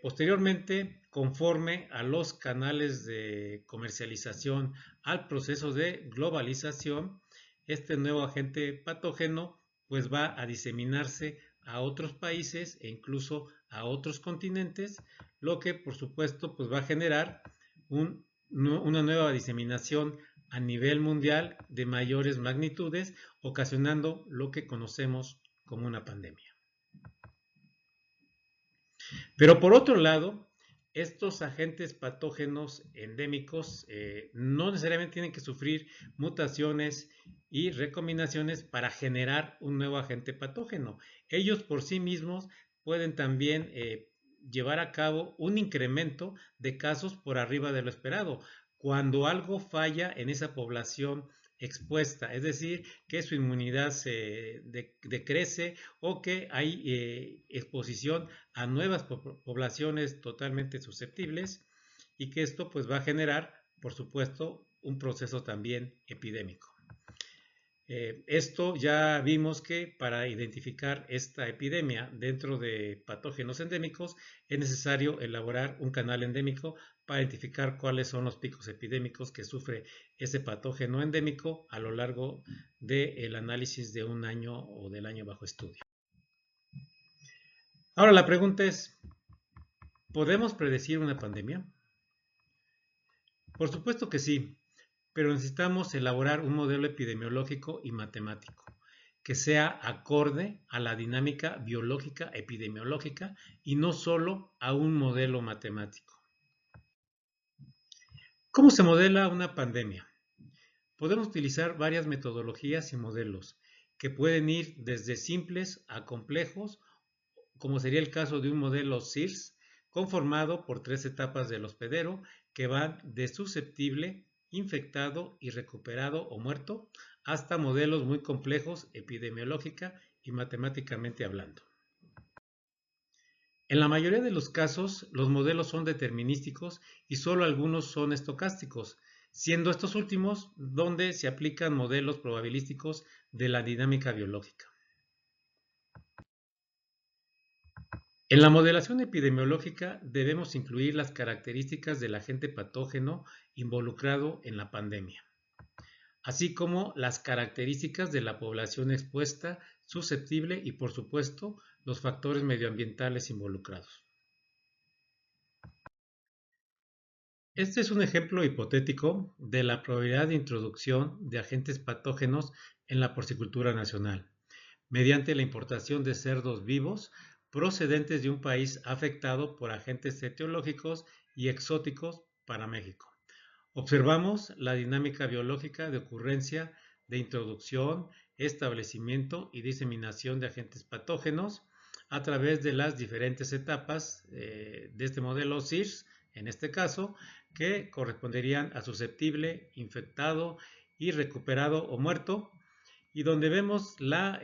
Posteriormente, conforme a los canales de comercialización al proceso de globalización, este nuevo agente patógeno pues va a diseminarse a otros países e incluso a otros continentes, lo que por supuesto pues va a generar una nueva diseminación a nivel mundial de mayores magnitudes, ocasionando lo que conocemos como una pandemia. Pero por otro lado, estos agentes patógenos endémicos no necesariamente tienen que sufrir mutaciones y recombinaciones para generar un nuevo agente patógeno. Ellos por sí mismos pueden también llevar a cabo un incremento de casos por arriba de lo esperado. Cuando algo falla en esa población expuesta, es decir, que su inmunidad se decrece o que hay exposición a nuevas poblaciones totalmente susceptibles y que esto pues va a generar, por supuesto, un proceso también epidémico. Esto ya vimos que para identificar esta epidemia dentro de patógenos endémicos es necesario elaborar un canal endémico para identificar cuáles son los picos epidémicos que sufre ese patógeno endémico a lo largo del análisis de un año o del año bajo estudio. Ahora la pregunta es, ¿podemos predecir una pandemia? Por supuesto que sí, pero necesitamos elaborar un modelo epidemiológico y matemático que sea acorde a la dinámica biológica epidemiológica y no solo a un modelo matemático. ¿Cómo se modela una pandemia? Podemos utilizar varias metodologías y modelos que pueden ir desde simples a complejos, como sería el caso de un modelo SIRS, conformado por 3 etapas del hospedero que van de susceptible, infectado y recuperado o muerto, hasta modelos muy complejos epidemiológica y matemáticamente hablando. En la mayoría de los casos, los modelos son determinísticos y solo algunos son estocásticos, siendo estos últimos donde se aplican modelos probabilísticos de la dinámica biológica. En la modelación epidemiológica debemos incluir las características del agente patógeno involucrado en la pandemia, así como las características de la población expuesta, susceptible y, por supuesto, los factores medioambientales involucrados. Este es un ejemplo hipotético de la probabilidad de introducción de agentes patógenos en la porcicultura nacional, mediante la importación de cerdos vivos procedentes de un país afectado por agentes etiológicos y exóticos para México. Observamos la dinámica biológica de ocurrencia de introducción, establecimiento y diseminación de agentes patógenos a través de las diferentes etapas de este modelo SIRS, en este caso, que corresponderían a susceptible, infectado y recuperado o muerto, y donde vemos la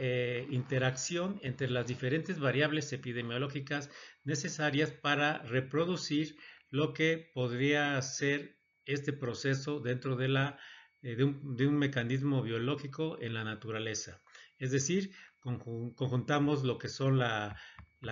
interacción entre las diferentes variables epidemiológicas necesarias para reproducir lo que podría ser este proceso dentro de la de un mecanismo biológico en la naturaleza. Es decir, conjuntamos lo que son la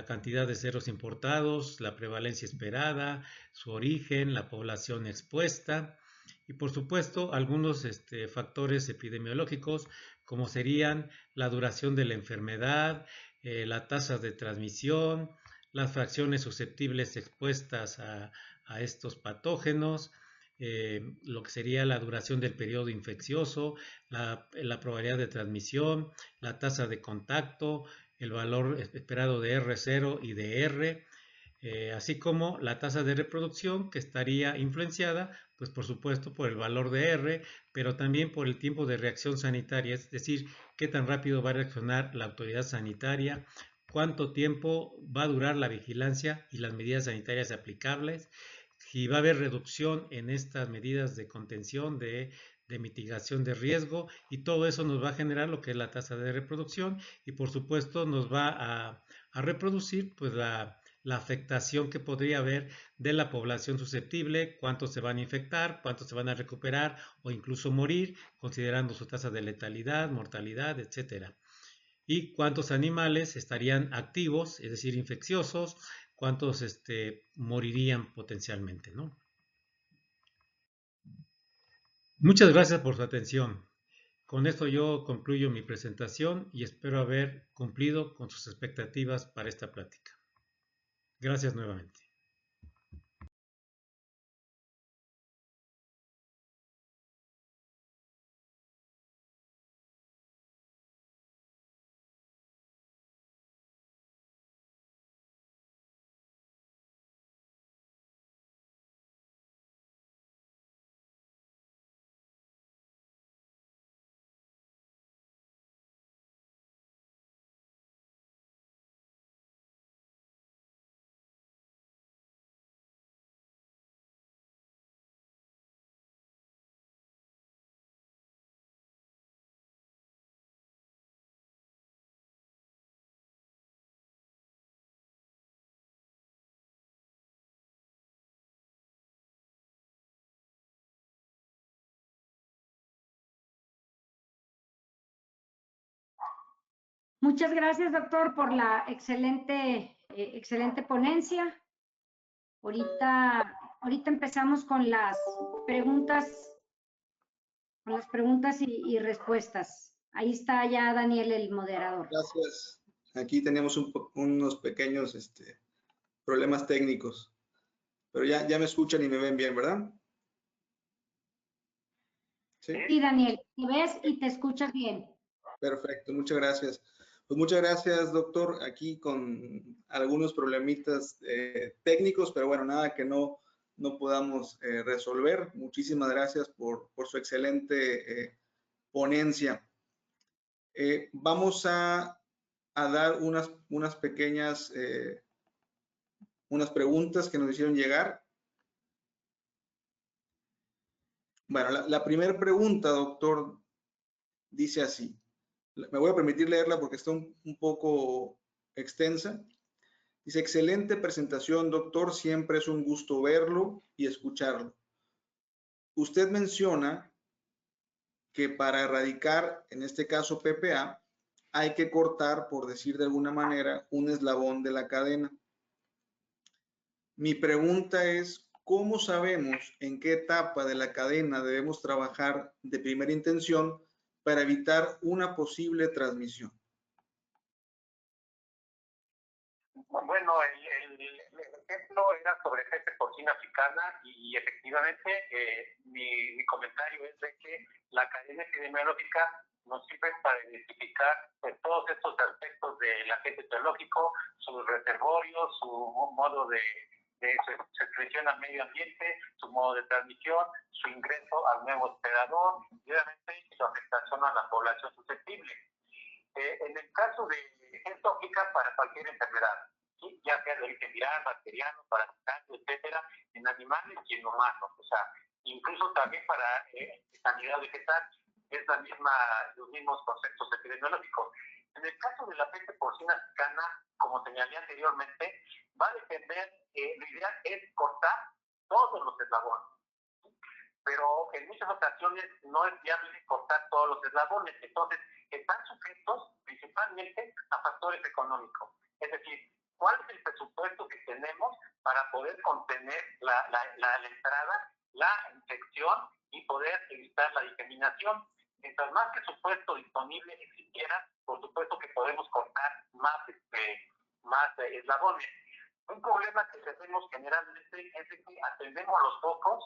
cantidad de ceros importados, la prevalencia esperada, su origen, la población expuesta y por supuesto algunos factores epidemiológicos como serían la duración de la enfermedad, la tasa de transmisión, las fracciones susceptibles expuestas a estos patógenos, lo que sería la duración del periodo infeccioso, la probabilidad de transmisión, la tasa de contacto, el valor esperado de R0 y de R, así como la tasa de reproducción que estaría influenciada, pues por supuesto por el valor de R, pero también por el tiempo de reacción sanitaria, es decir, qué tan rápido va a reaccionar la autoridad sanitaria, cuánto tiempo va a durar la vigilancia y las medidas sanitarias aplicables, si va a haber reducción en estas medidas de contención, de mitigación de riesgo y todo eso nos va a generar lo que es la tasa de reproducción y por supuesto nos va a reproducir pues la afectación que podría haber de la población susceptible, cuántos se van a infectar, cuántos se van a recuperar o incluso morir, considerando su tasa de letalidad, mortalidad, etcétera. Y cuántos animales estarían activos, es decir, infecciosos, cuántos morirían potencialmente, ¿no? Muchas gracias por su atención. Con esto yo concluyo mi presentación y espero haber cumplido con sus expectativas para esta plática. Gracias nuevamente. Muchas gracias, doctor, por la excelente ponencia. Ahorita empezamos preguntas, con las preguntas y respuestas. Ahí está ya Daniel, el moderador. Gracias. Aquí tenemos unos pequeños problemas técnicos, pero ya me escuchan y me ven bien, ¿verdad? Sí, Daniel, te ves y te escuchas bien. Perfecto, muchas gracias. Pues muchas gracias, doctor, aquí con algunos problemitas técnicos, pero bueno, nada que no podamos resolver. Muchísimas gracias por su excelente ponencia. Vamos a dar unas pequeñas unas preguntas que nos hicieron llegar. Bueno, la primera pregunta, doctor, dice así. Me voy a permitir leerla porque está un poco extensa. Dice, excelente presentación, doctor. Siempre es un gusto verlo y escucharlo. Usted menciona que para erradicar, en este caso PPA, hay que cortar, por decir de alguna manera, un eslabón de la cadena. Mi pregunta es, ¿cómo sabemos en qué etapa de la cadena debemos trabajar de primera intención para evitar una posible transmisión? Bueno, el ejemplo era sobre peste porcina africana y efectivamente mi comentario es de que la cadena epidemiológica nos sirve para identificar pues, todos estos aspectos del agente etiológico, sus reservorios, su modo de su expresión al medio ambiente, su modo de transmisión, su ingreso al nuevo hospedador y obviamente su afectación a la población susceptible. En el caso de esto aplica para cualquier enfermedad, ¿sí? Ya sea de origen viral, bacteriano, parasitario, etcétera, en animales y en humanos. O sea, incluso también para sanidad vegetal es los mismos conceptos epidemiológicos. En el caso de la peste porcina africana, como señalé anteriormente, va a depender, lo ideal es cortar todos los eslabones. pero en muchas ocasiones no es viable cortar todos los eslabones. Entonces, están sujetos principalmente a factores económicos. Es decir, ¿cuál es el presupuesto que tenemos para poder contener la entrada, la infección y poder evitar la diseminación? Mientras más presupuesto disponible existiera, por supuesto que podemos cortar más eslabones. Un problema que tenemos generalmente es que atendemos los focos,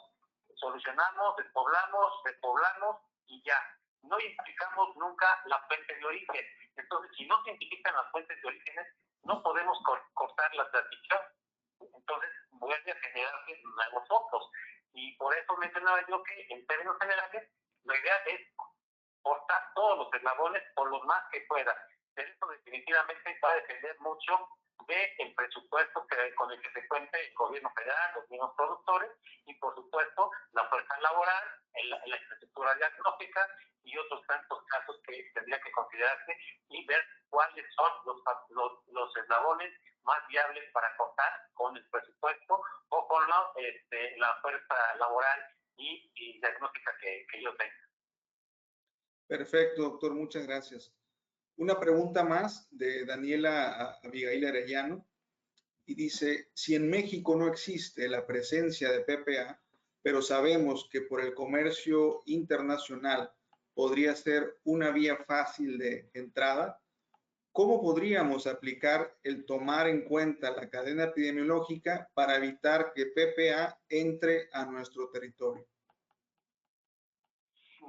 solucionamos, despoblamos y ya. No identificamos nunca la fuente de origen. Entonces, si no se identifican las fuentes de orígenes, no podemos cortar la transición. Entonces, vuelve a generarse nuevos focos. Y por eso mencionaba yo que, en términos generales, la idea es cortar todos los eslabones por los más que pueda. Pero eso definitivamente va a depender mucho del presupuesto con el que se cuente el gobierno federal, los mismos productores y, por supuesto, la fuerza laboral, la infraestructura diagnóstica y otros tantos casos que tendría que considerarse y ver cuáles son los eslabones más viables para cortar con el presupuesto o con la fuerza laboral y diagnóstica que yo tenga. Perfecto, doctor, muchas gracias. Una pregunta más de Daniela Abigail Arellano y dice, si en México no existe la presencia de PPA, pero sabemos que por el comercio internacional podría ser una vía fácil de entrada, ¿cómo podríamos aplicar el tomar en cuenta la cadena epidemiológica para evitar que PPA entre a nuestro territorio?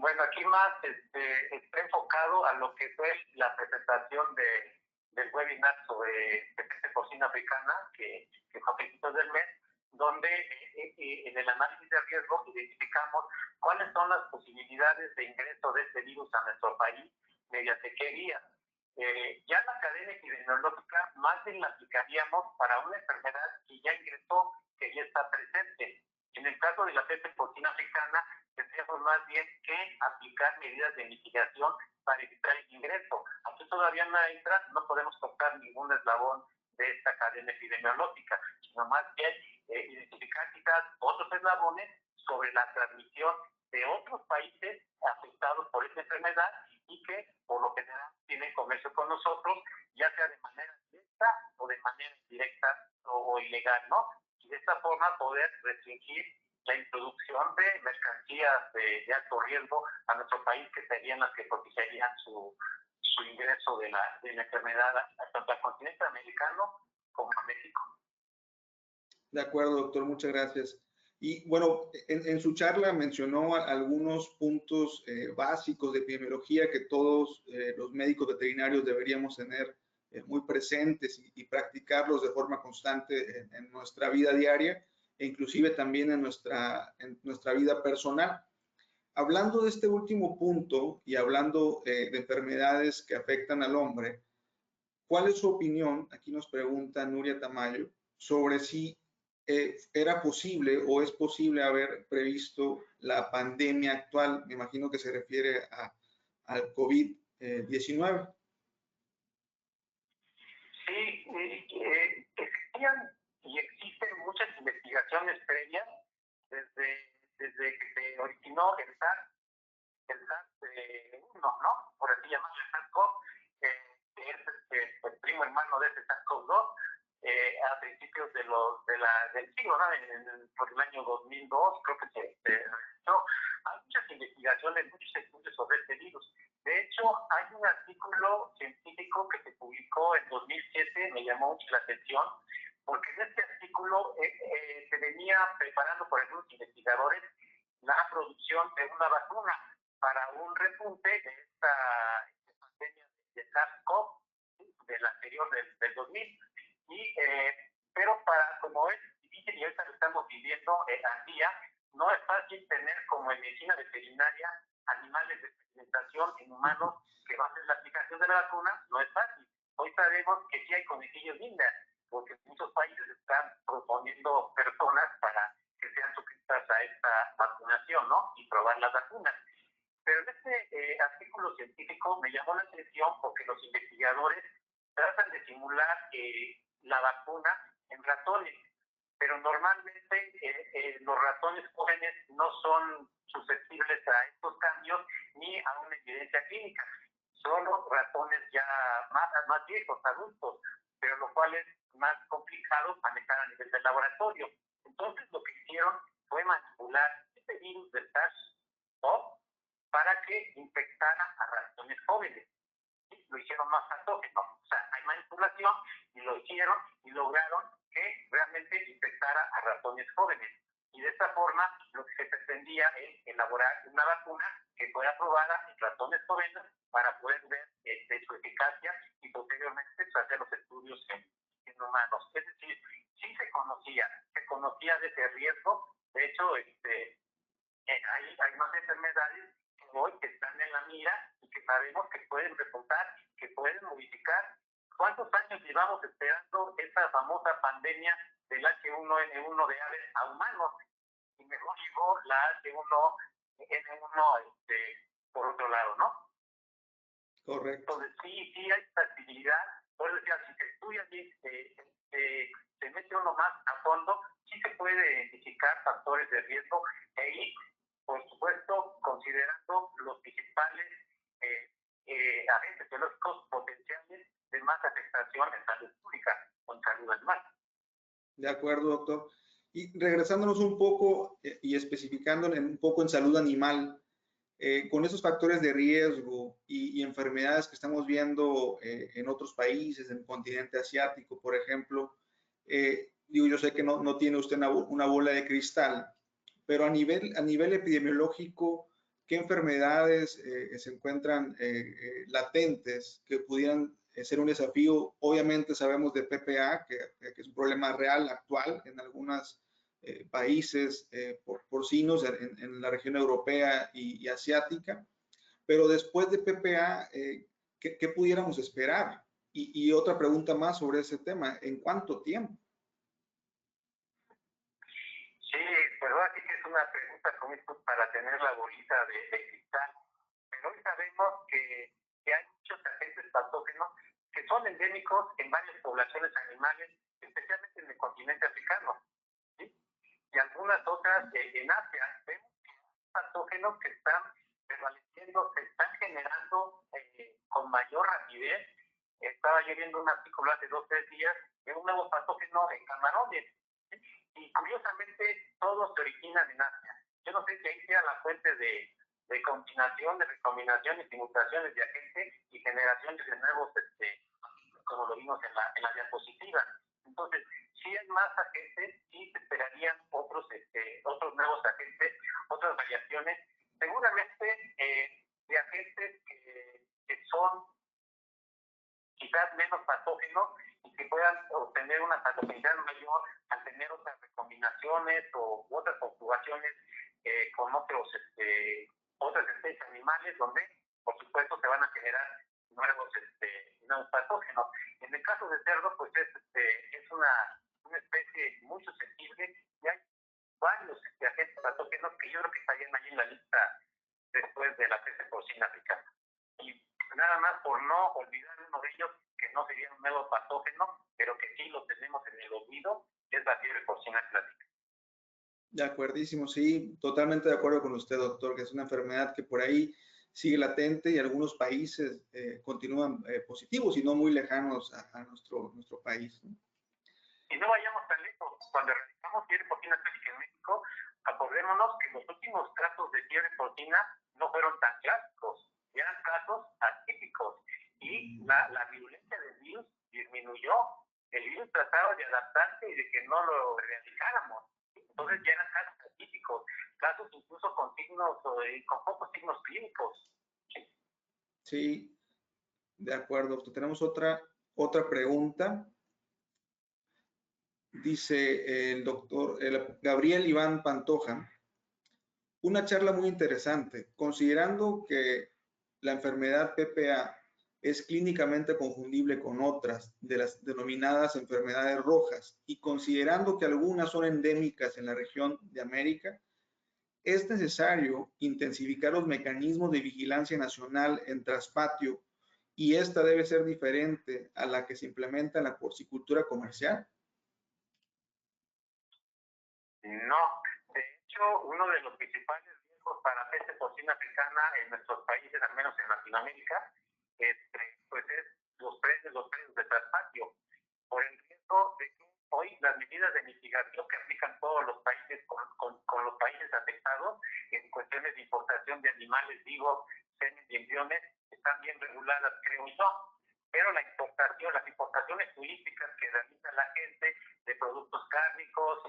Bueno, aquí más está enfocado a lo que fue la presentación del webinar sobre peste porcina africana, que fue a principios del mes, donde en el análisis de riesgo identificamos cuáles son las posibilidades de ingreso de este virus a nuestro país, mediante qué vías. Ya la cadena epidemiológica más bien la aplicaríamos para una enfermedad que ya ingresó, que ya está presente. En el caso de la peste porcina africana, tendríamos más bien que aplicar medidas de mitigación para evitar el ingreso. Aquí todavía no entra, no podemos cortar ningún eslabón de esta cadena epidemiológica, sino más bien identificar quizás otros eslabones sobre la transmisión de otros países afectados por esta enfermedad y que por lo general tienen comercio con nosotros, ya sea de manera directa o de manera indirecta o ilegal, ¿no? Y de esta forma poder restringir la introducción de mercancías de alto riesgo a nuestro país, que serían las que propiciarían su ingreso de la enfermedad tanto al continente americano como a México. De acuerdo, doctor, muchas gracias. Y bueno, en su charla mencionó algunos puntos básicos de epidemiología que todos los médicos veterinarios deberíamos tener muy presentes y practicarlos de forma constante en nuestra vida diaria e inclusive también en nuestra vida personal. Hablando de este último punto y hablando de enfermedades que afectan al hombre, ¿cuál es su opinión? Aquí nos pregunta Nuria Tamayo sobre si era posible o es posible haber previsto la pandemia actual. Me imagino que se refiere al COVID-19. Sí, existían y existen muchas investigaciones previas desde que se originó el SARS-1, ¿no? Por así llamarlo, el SARS-CoV, que es el primo hermano de ese SARS-CoV-2, a principios del siglo, ¿no? Por el año 2002, creo que se realizó. Hay muchas investigaciones, muchos estudios sobre este virus. De hecho, hay un artículo científico que se publicó en 2007, me llamó mucho la atención, porque en este artículo se venía preparando por algunos investigadores la producción de una vacuna para un repunte de esta pandemia de SARS-CoV, del anterior, del 2000. Pero como es difícil y ahorita lo estamos viviendo al día, no es fácil tener como en medicina veterinaria animales de experimentación en humanos que va a hacer la aplicación de la vacuna, no es fácil. Hoy sabemos que sí hay conejillos lindas, porque muchos países están proponiendo personas para que sean suscritas a esta vacunación, ¿no? Y probar las vacunas. Pero en este artículo científico me llamó la atención porque los investigadores tratan de simular la vacuna en ratones. pero normalmente los ratones jóvenes no son susceptibles a estos cambios ni a una evidencia clínica. Solo ratones ya más viejos, adultos, pero lo cual es más complicado manejar a nivel del laboratorio. Entonces lo que hicieron fue manipular este virus del SARS-CoV para que infectara a ratones jóvenes. ¿Sí? Lo hicieron más patógeno. O sea, hay manipulación y lo hicieron y lograron que realmente infectara a ratones jóvenes. Y de esta forma lo que se pretendía es elaborar una vacuna que fuera aprobada en ratones jóvenes para poder ver su eficacia y posteriormente hacer los estudios en humanos. Es decir, sí se conocía de ese riesgo. De hecho, hay más enfermedades que hoy que están en la mira y que sabemos que pueden repuntar, que pueden modificar. ¿Cuántos años llevamos esperando esa famosa pandemia del H1N1 de aves a humanos? Y mejor llegó la H1N1 por otro lado, ¿no? Correcto. Entonces sí hay facilidad. Por eso decía, si se estudia bien, se mete uno más a fondo, sí se puede identificar factores de riesgo e ir, por supuesto, considerando los principales agentes biológicos potenciales de más afectación en salud pública o en salud animal. De acuerdo, doctor. Y regresándonos un poco y especificando un poco en salud animal, con esos factores de riesgo y enfermedades que estamos viendo en otros países, en el continente asiático, por ejemplo, yo sé que no tiene usted una bola de cristal, pero a nivel epidemiológico, ¿qué enfermedades se encuentran latentes que pudieran ser un desafío? Obviamente sabemos de PPA, que es un problema real, actual, en algunos países porcinos en la región europea y asiática, pero después de PPA, ¿qué pudiéramos esperar? Y otra pregunta más sobre ese tema, ¿en cuánto tiempo? Sí, pues ahora sí que es una pregunta como esto para tener la bolita de cristal. Pero hoy sabemos que hay muchos agentes patógenos que son endémicos en varias poblaciones animales, especialmente en el continente africano, ¿sí? Y algunas otras en Asia. Vemos que hay patógenos que están prevaleciendo, se están generando con mayor rapidez. Estaba yo viendo un artículo hace 2 o 3 días de un nuevo patógeno en camarones. ¿Sí? Y curiosamente todos se originan en Asia. Yo no sé si ahí sea la fuente de combinación, de recombinaciones y mutaciones de agentes y generaciones de nuevos, como lo vimos en la diapositiva. Entonces, si hay más agentes, sí se esperarían otros nuevos agentes, otras variaciones, seguramente de agentes que son quizás menos patógenos y que puedan obtener una patogenicidad mayor al tener otras recombinaciones o otras conjugaciones con otras especies animales, donde por supuesto se van a generar nuevos patógenos. En el caso de cerdo, pues es una especie muy susceptible y hay varios agentes patógenos que yo creo que estarían ahí en la lista después de la peste porcina africana. Y nada más por no olvidar uno de ellos, que no sería un nuevo patógeno, pero que sí lo tenemos en el olvido, es la fiebre porcina clásica. De acuerdísimo, sí, totalmente de acuerdo con usted, doctor, que es una enfermedad que por ahí sigue latente y algunos países continúan positivos y no muy lejanos a nuestro país, ¿no? Y no vayamos tan lejos. Cuando erradicamos fiebre porcina clásica en México, acordémonos que los últimos casos de fiebre porcina no fueron tan clásicos, eran casos atípicos y la virulencia del virus disminuyó. El virus trataba de adaptarse y de que no lo erradicáramos. Entonces ya eran casos atípicos, casos incluso con con pocos signos clínicos. Sí, de acuerdo, doctor. Tenemos otra pregunta. Dice el doctor Gabriel Iván Pantoja, una charla muy interesante, considerando que la enfermedad PPA es clínicamente confundible con otras de las denominadas enfermedades rojas y considerando que algunas son endémicas en la región de América, es necesario intensificar los mecanismos de vigilancia nacional en traspatio y esta debe ser diferente a la que se implementa en la porcicultura comercial. No, de hecho, uno de los principales riesgos para peste porcina africana en nuestros países, al menos en Latinoamérica, pues es los precios de traspatio, por el riesgo de que hoy las medidas de mitigación que aplican todos los países con los países afectados en cuestiones de importación de animales vivos, semen y embriones, están bien reguladas, creo yo. Pero las importaciones turísticas que realiza la gente de productos cárnicos,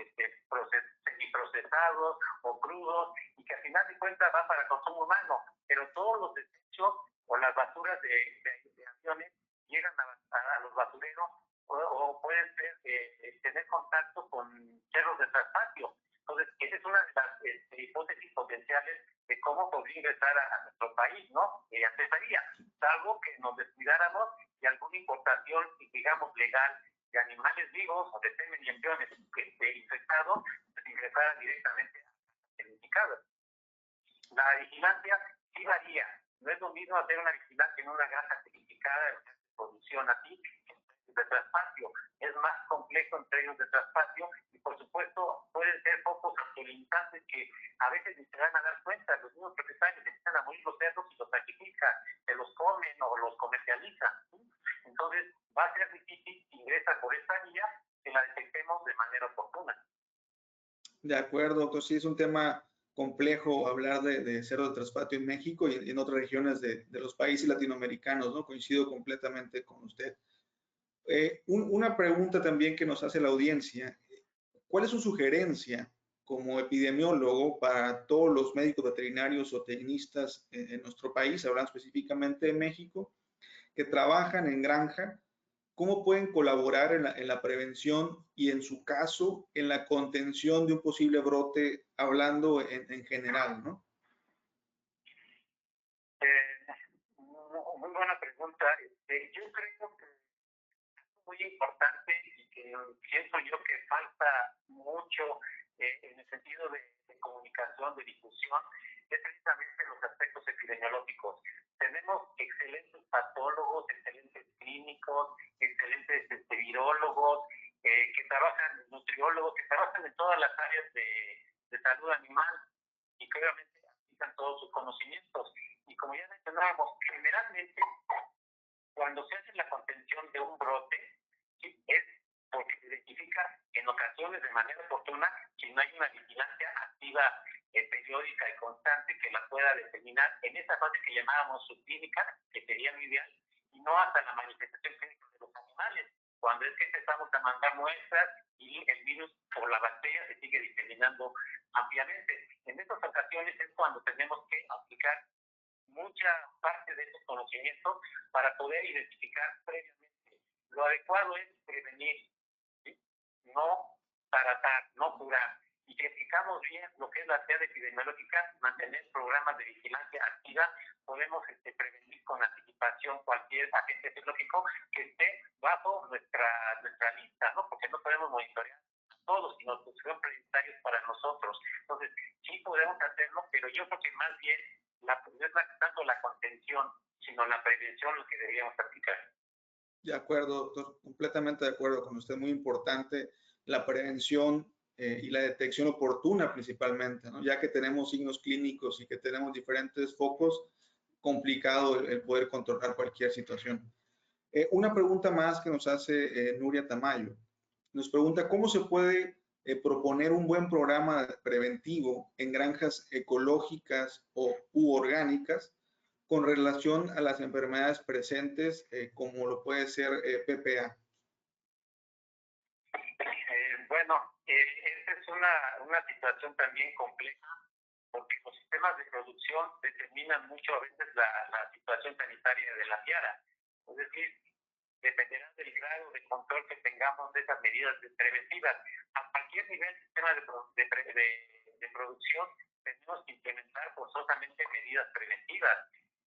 semiprocesados o crudos, y que al final de cuentas va para consumo humano, pero todos los desechos o las basuras de aviones llegan a los basureros o pueden tener contacto con cerros de traspatio. Entonces, esa es una de las hipótesis potenciales de cómo podría ingresar a nuestro país, ¿no? Empezaría, salvo que nos descuidáramos de alguna importación, digamos, legal de animales vivos o de semen y embriones infectados, pues ingresara directamente a certificados. La vigilancia sí varía. No es lo mismo hacer una vigilancia en una granja certificada de producción así, de traspatio. Es más complejo en términos de traspatio y, por supuesto, pueden ser focos autolimitantes que a veces ni se van a dar cuenta. Los mismos propietarios empiezan a morir los cerdos y los sacrifican, se los comen o los comercializan. Entonces, va a ser difícil ingresar por esta vía que la detectemos de manera oportuna. De acuerdo, doctor. Sí, es un tema complejo hablar de cerdo de traspatio en México y en otras regiones de los países latinoamericanos, ¿no? Coincido completamente con usted. Una pregunta también que nos hace la audiencia. ¿Cuál es su sugerencia como epidemiólogo para todos los médicos veterinarios o tecnistas en nuestro país, hablando específicamente de México, que trabajan en granja? ¿Cómo pueden colaborar en la prevención y, en su caso, en la contención de un posible brote, hablando en general, ¿no? Muy buena pregunta. Yo creo que es muy importante y que pienso yo que falta mucho en el sentido de comunicación, de difusión, es precisamente los aspectos epidemiológicos. Tenemos excelentes patólogos, excelentes clínicos, excelentes virólogos, que trabajan, nutriólogos, que trabajan en todas las áreas de salud animal y que obviamente aplican todos sus conocimientos. Y como ya mencionábamos, generalmente cuando se hace la contención de un brote, ¿sí?, es porque se identifica en ocasiones de manera oportuna si no hay una vigilancia activa, periódica y constante que la pueda determinar en esa fase que llamábamos subclínica, que sería lo ideal, y no hasta la manifestación clínica de los animales, cuando es que empezamos a mandar muestras y el virus o la bacteria se sigue diseminando ampliamente. En estas ocasiones es cuando tenemos que aplicar mucha parte de estos conocimientos para poder identificar previamente. Lo adecuado es prevenir, ¿sí?, no tratar, no curar. Y si aplicamos bien lo que es la red epidemiológica, mantener programas de vigilancia activa, podemos prevenir con anticipación cualquier agente epidemiológico que esté bajo nuestra lista, ¿no? Porque no podemos monitorear a todos, sino que son prioritarios para nosotros. Entonces, sí podemos hacerlo, pero yo creo que más bien no es tanto la contención, sino la prevención lo que deberíamos practicar. De acuerdo, doctor, completamente de acuerdo con usted. Muy importante la prevención y la detección oportuna principalmente, ¿no? Ya que tenemos signos clínicos y que tenemos diferentes focos, complicado el poder controlar cualquier situación. Una pregunta más que nos hace Nuria Tamayo. Nos pregunta cómo se puede proponer un buen programa preventivo en granjas ecológicas u orgánicas con relación a las enfermedades presentes, como lo puede ser PPA. Esta es una situación también compleja, porque los sistemas de producción determinan mucho a veces la situación sanitaria de la fiara. Es decir, dependerá del grado de control que tengamos de esas medidas preventivas. A cualquier nivel de sistema de producción tenemos que implementar forzosamente medidas preventivas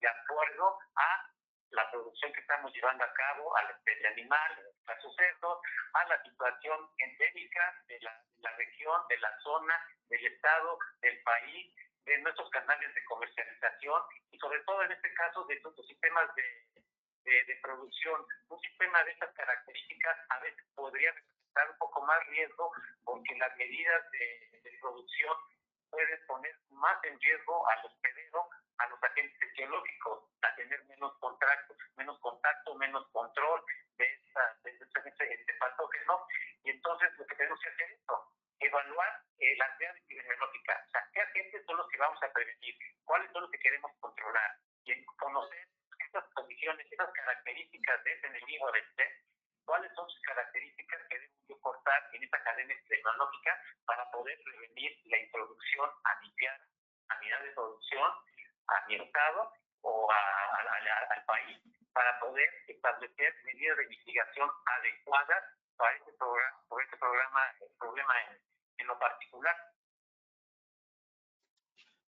de acuerdo a la producción que estamos llevando a cabo, a la especie animal, a sus cerdos, a la situación endémica de la región, de la zona, del estado, del país, de nuestros canales de comercialización y sobre todo en este caso de nuestros sistemas de producción. Un sistema de estas características a veces podría representar un poco más riesgo porque las medidas de producción pueden poner más en riesgo al hospedero, a los agentes etiológicos, a tener menos contacto, menos control de este patógeno. Y entonces lo que tenemos que hacer es esto, evaluar la actividad epidemiológica, o sea, qué agentes son los que vamos a prevenir, cuáles son los que queremos controlar, y conocer esas condiciones, esas características de ese enemigo del ser, cuáles son sus características que debemos cortar en esta cadena epidemiológica para poder prevenir la introducción a mi tierra, a mi área de producción, a mi estado o al país, para poder establecer medidas de mitigación adecuadas para este problema en lo particular.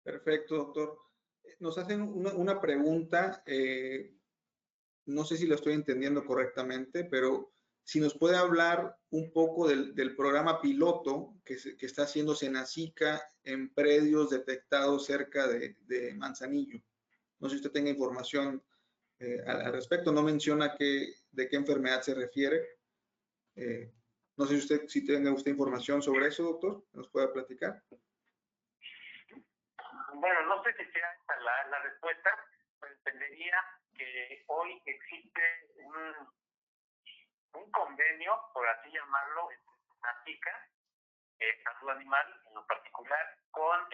Perfecto, doctor. Nos hacen una pregunta, no sé si lo estoy entendiendo correctamente, pero si nos puede hablar un poco del programa piloto que está haciendo Senacica en predios detectados cerca de Manzanillo. No sé si usted tenga información al respecto. No menciona de qué enfermedad se refiere. No sé si tenga usted información sobre eso, doctor. ¿Nos puede platicar? Bueno, no sé si sea esta la respuesta, pero entendería que hoy existe un convenio, por así llamarlo, entre Senacica, salud animal en lo particular, con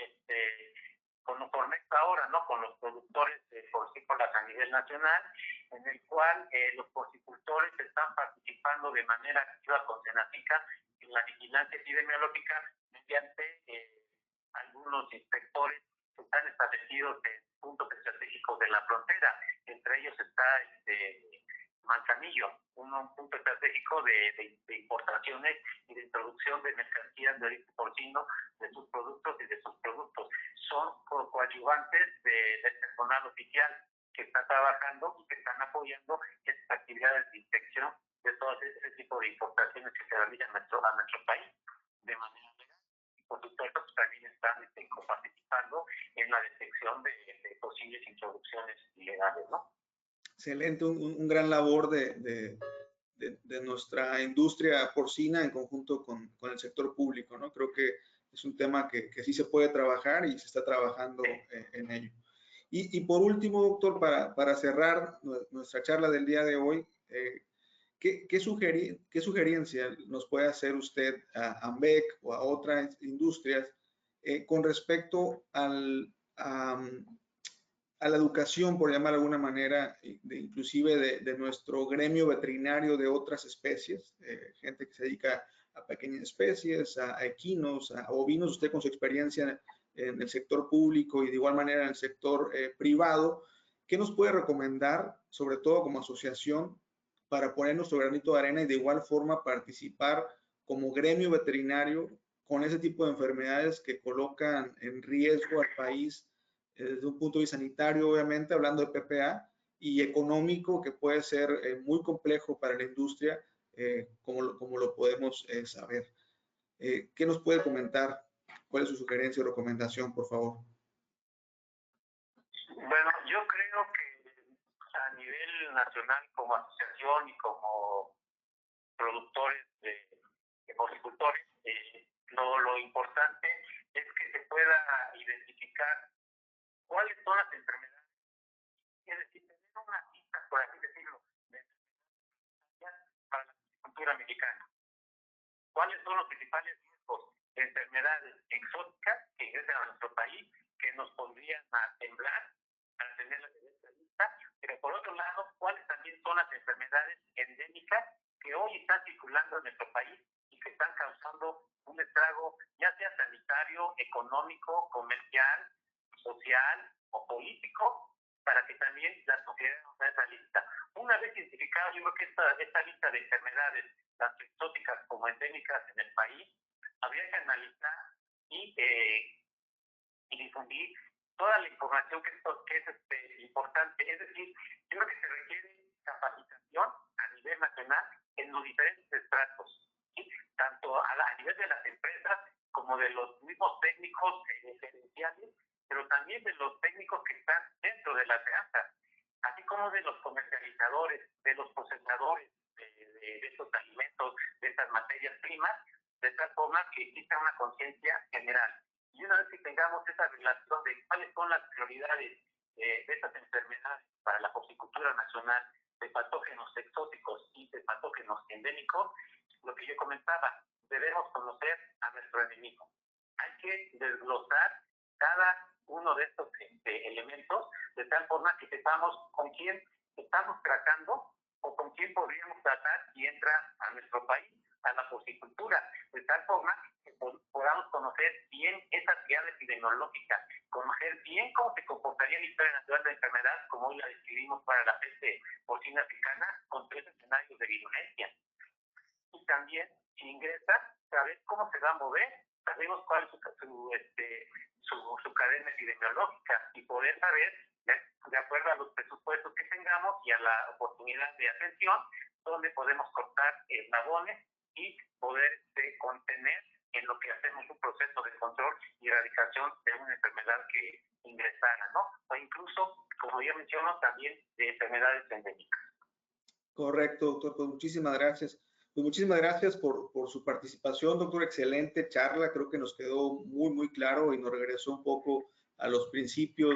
Noformex ahora, ¿no? Con los productores de porcícolas a nivel nacional, en el cual los porcicultores están participando de manera activa con Senacica en la vigilancia epidemiológica mediante algunos inspectores que están establecidos en puntos estratégicos de la frontera. Entre ellos está Manzanillo, un punto estratégico de importaciones y de introducción de mercancías de origen porcino, de sus productos y de sus productos. Son coadyuvantes del personal oficial que está trabajando y que están apoyando estas actividades de inspección de todo ese tipo de importaciones que se realizan a nuestro país de manera legal. Y por supuesto también están participando en la detección de posibles introducciones ilegales, ¿no? Excelente, un gran labor de nuestra industria porcina en conjunto con el sector público, ¿no? Creo que es un tema que sí se puede trabajar y se está trabajando en ello. Y por último, doctor, para cerrar nuestra charla del día de hoy, ¿qué sugerencia nos puede hacer usted a AMBEC o a otras industrias con respecto a la educación, por llamar de alguna manera, inclusive de nuestro gremio veterinario de otras especies, gente que se dedica a pequeñas especies, a equinos, a ovinos, usted con su experiencia en el sector público y de igual manera en el sector privado, ¿qué nos puede recomendar, sobre todo como asociación, para poner nuestro granito de arena y de igual forma participar como gremio veterinario con ese tipo de enfermedades que colocan en riesgo al país desde un punto de vista sanitario, obviamente, hablando de PPA, y económico, que puede ser muy complejo para la industria, como lo podemos saber? ¿Qué nos puede comentar? ¿Cuál es su sugerencia o recomendación, por favor? Bueno, yo creo que a nivel nacional, como asociación y como productores de porcicultores, lo importante es que se pueda identificar cuáles son las enfermedades, es decir, tener una lista, por así decirlo, de enfermedades para la agricultura mexicana. ¿Cuáles son los principales riesgos de enfermedades exóticas que ingresan a nuestro país, que nos pondrían a temblar para tenerlas en esta lista? Pero por otro lado, ¿cuáles también son las enfermedades endémicas que hoy están circulando en nuestro país y que están causando un estrago, ya sea sanitario, económico, comercial, social o político, para que también las consideremos en esa lista? Una vez identificado, yo creo que esta lista de enfermedades, tanto exóticas como endémicas en el país, habría que analizar y difundir toda la información que es importante. Es decir, yo creo que se requiere capacitación a nivel nacional en los diferentes estratos, ¿sí? Tanto a nivel de las empresas como de los mismos técnicos gerenciales, pero también de los técnicos que están dentro de las granjas, así como de los comercializadores, de los procesadores de estos alimentos, de estas materias primas, de tal forma que exista una conciencia general. Y una vez que tengamos esa relación de cuáles son las prioridades de estas enfermedades para la porcicultura nacional, de patógenos exóticos y de patógenos endémicos, lo que yo comentaba, debemos conocer a nuestro enemigo. Hay que desglosar cada uno de estos elementos de tal forma que sepamos con quién estamos tratando o con quién podríamos tratar si entra a nuestro país, a la porcicultura, de tal forma que podamos conocer bien esa actividad epidemiológica, conocer bien cómo se comportaría la historia natural de la enfermedad, como hoy la describimos para la peste porcina africana, con 3 escenarios de virulencia. Y también, si ingresa, saber cómo se va a mover, sabemos cuál es su cadena epidemiológica y poder saber, de acuerdo a los presupuestos que tengamos y a la oportunidad de atención, dónde podemos cortar eslabones y poder contener en lo que hacemos un proceso de control y erradicación de una enfermedad que ingresara, ¿no? O incluso, como ya menciono, también de enfermedades endémicas. Correcto, doctor. Pues muchísimas gracias. Pues muchísimas gracias por su participación, doctor. Excelente charla. Creo que nos quedó muy claro y nos regresó un poco a los principios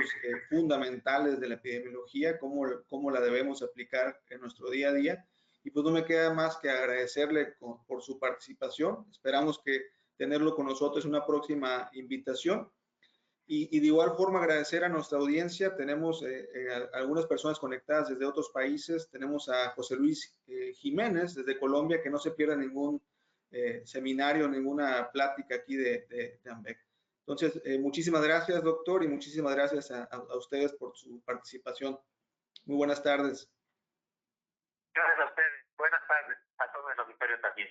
fundamentales de la epidemiología, cómo la debemos aplicar en nuestro día a día. Y pues no me queda más que agradecerle por su participación. Esperamos que tenerlo con nosotros en una próxima invitación. Y de igual forma agradecer a nuestra audiencia. Tenemos algunas personas conectadas desde otros países. Tenemos a José Luis Jiménez desde Colombia, que no se pierda ningún seminario, ninguna plática aquí de AMBEC. Entonces, muchísimas gracias, doctor, y muchísimas gracias a ustedes por su participación. Muy buenas tardes. Gracias a ustedes. Buenas tardes a todo el auditorio también.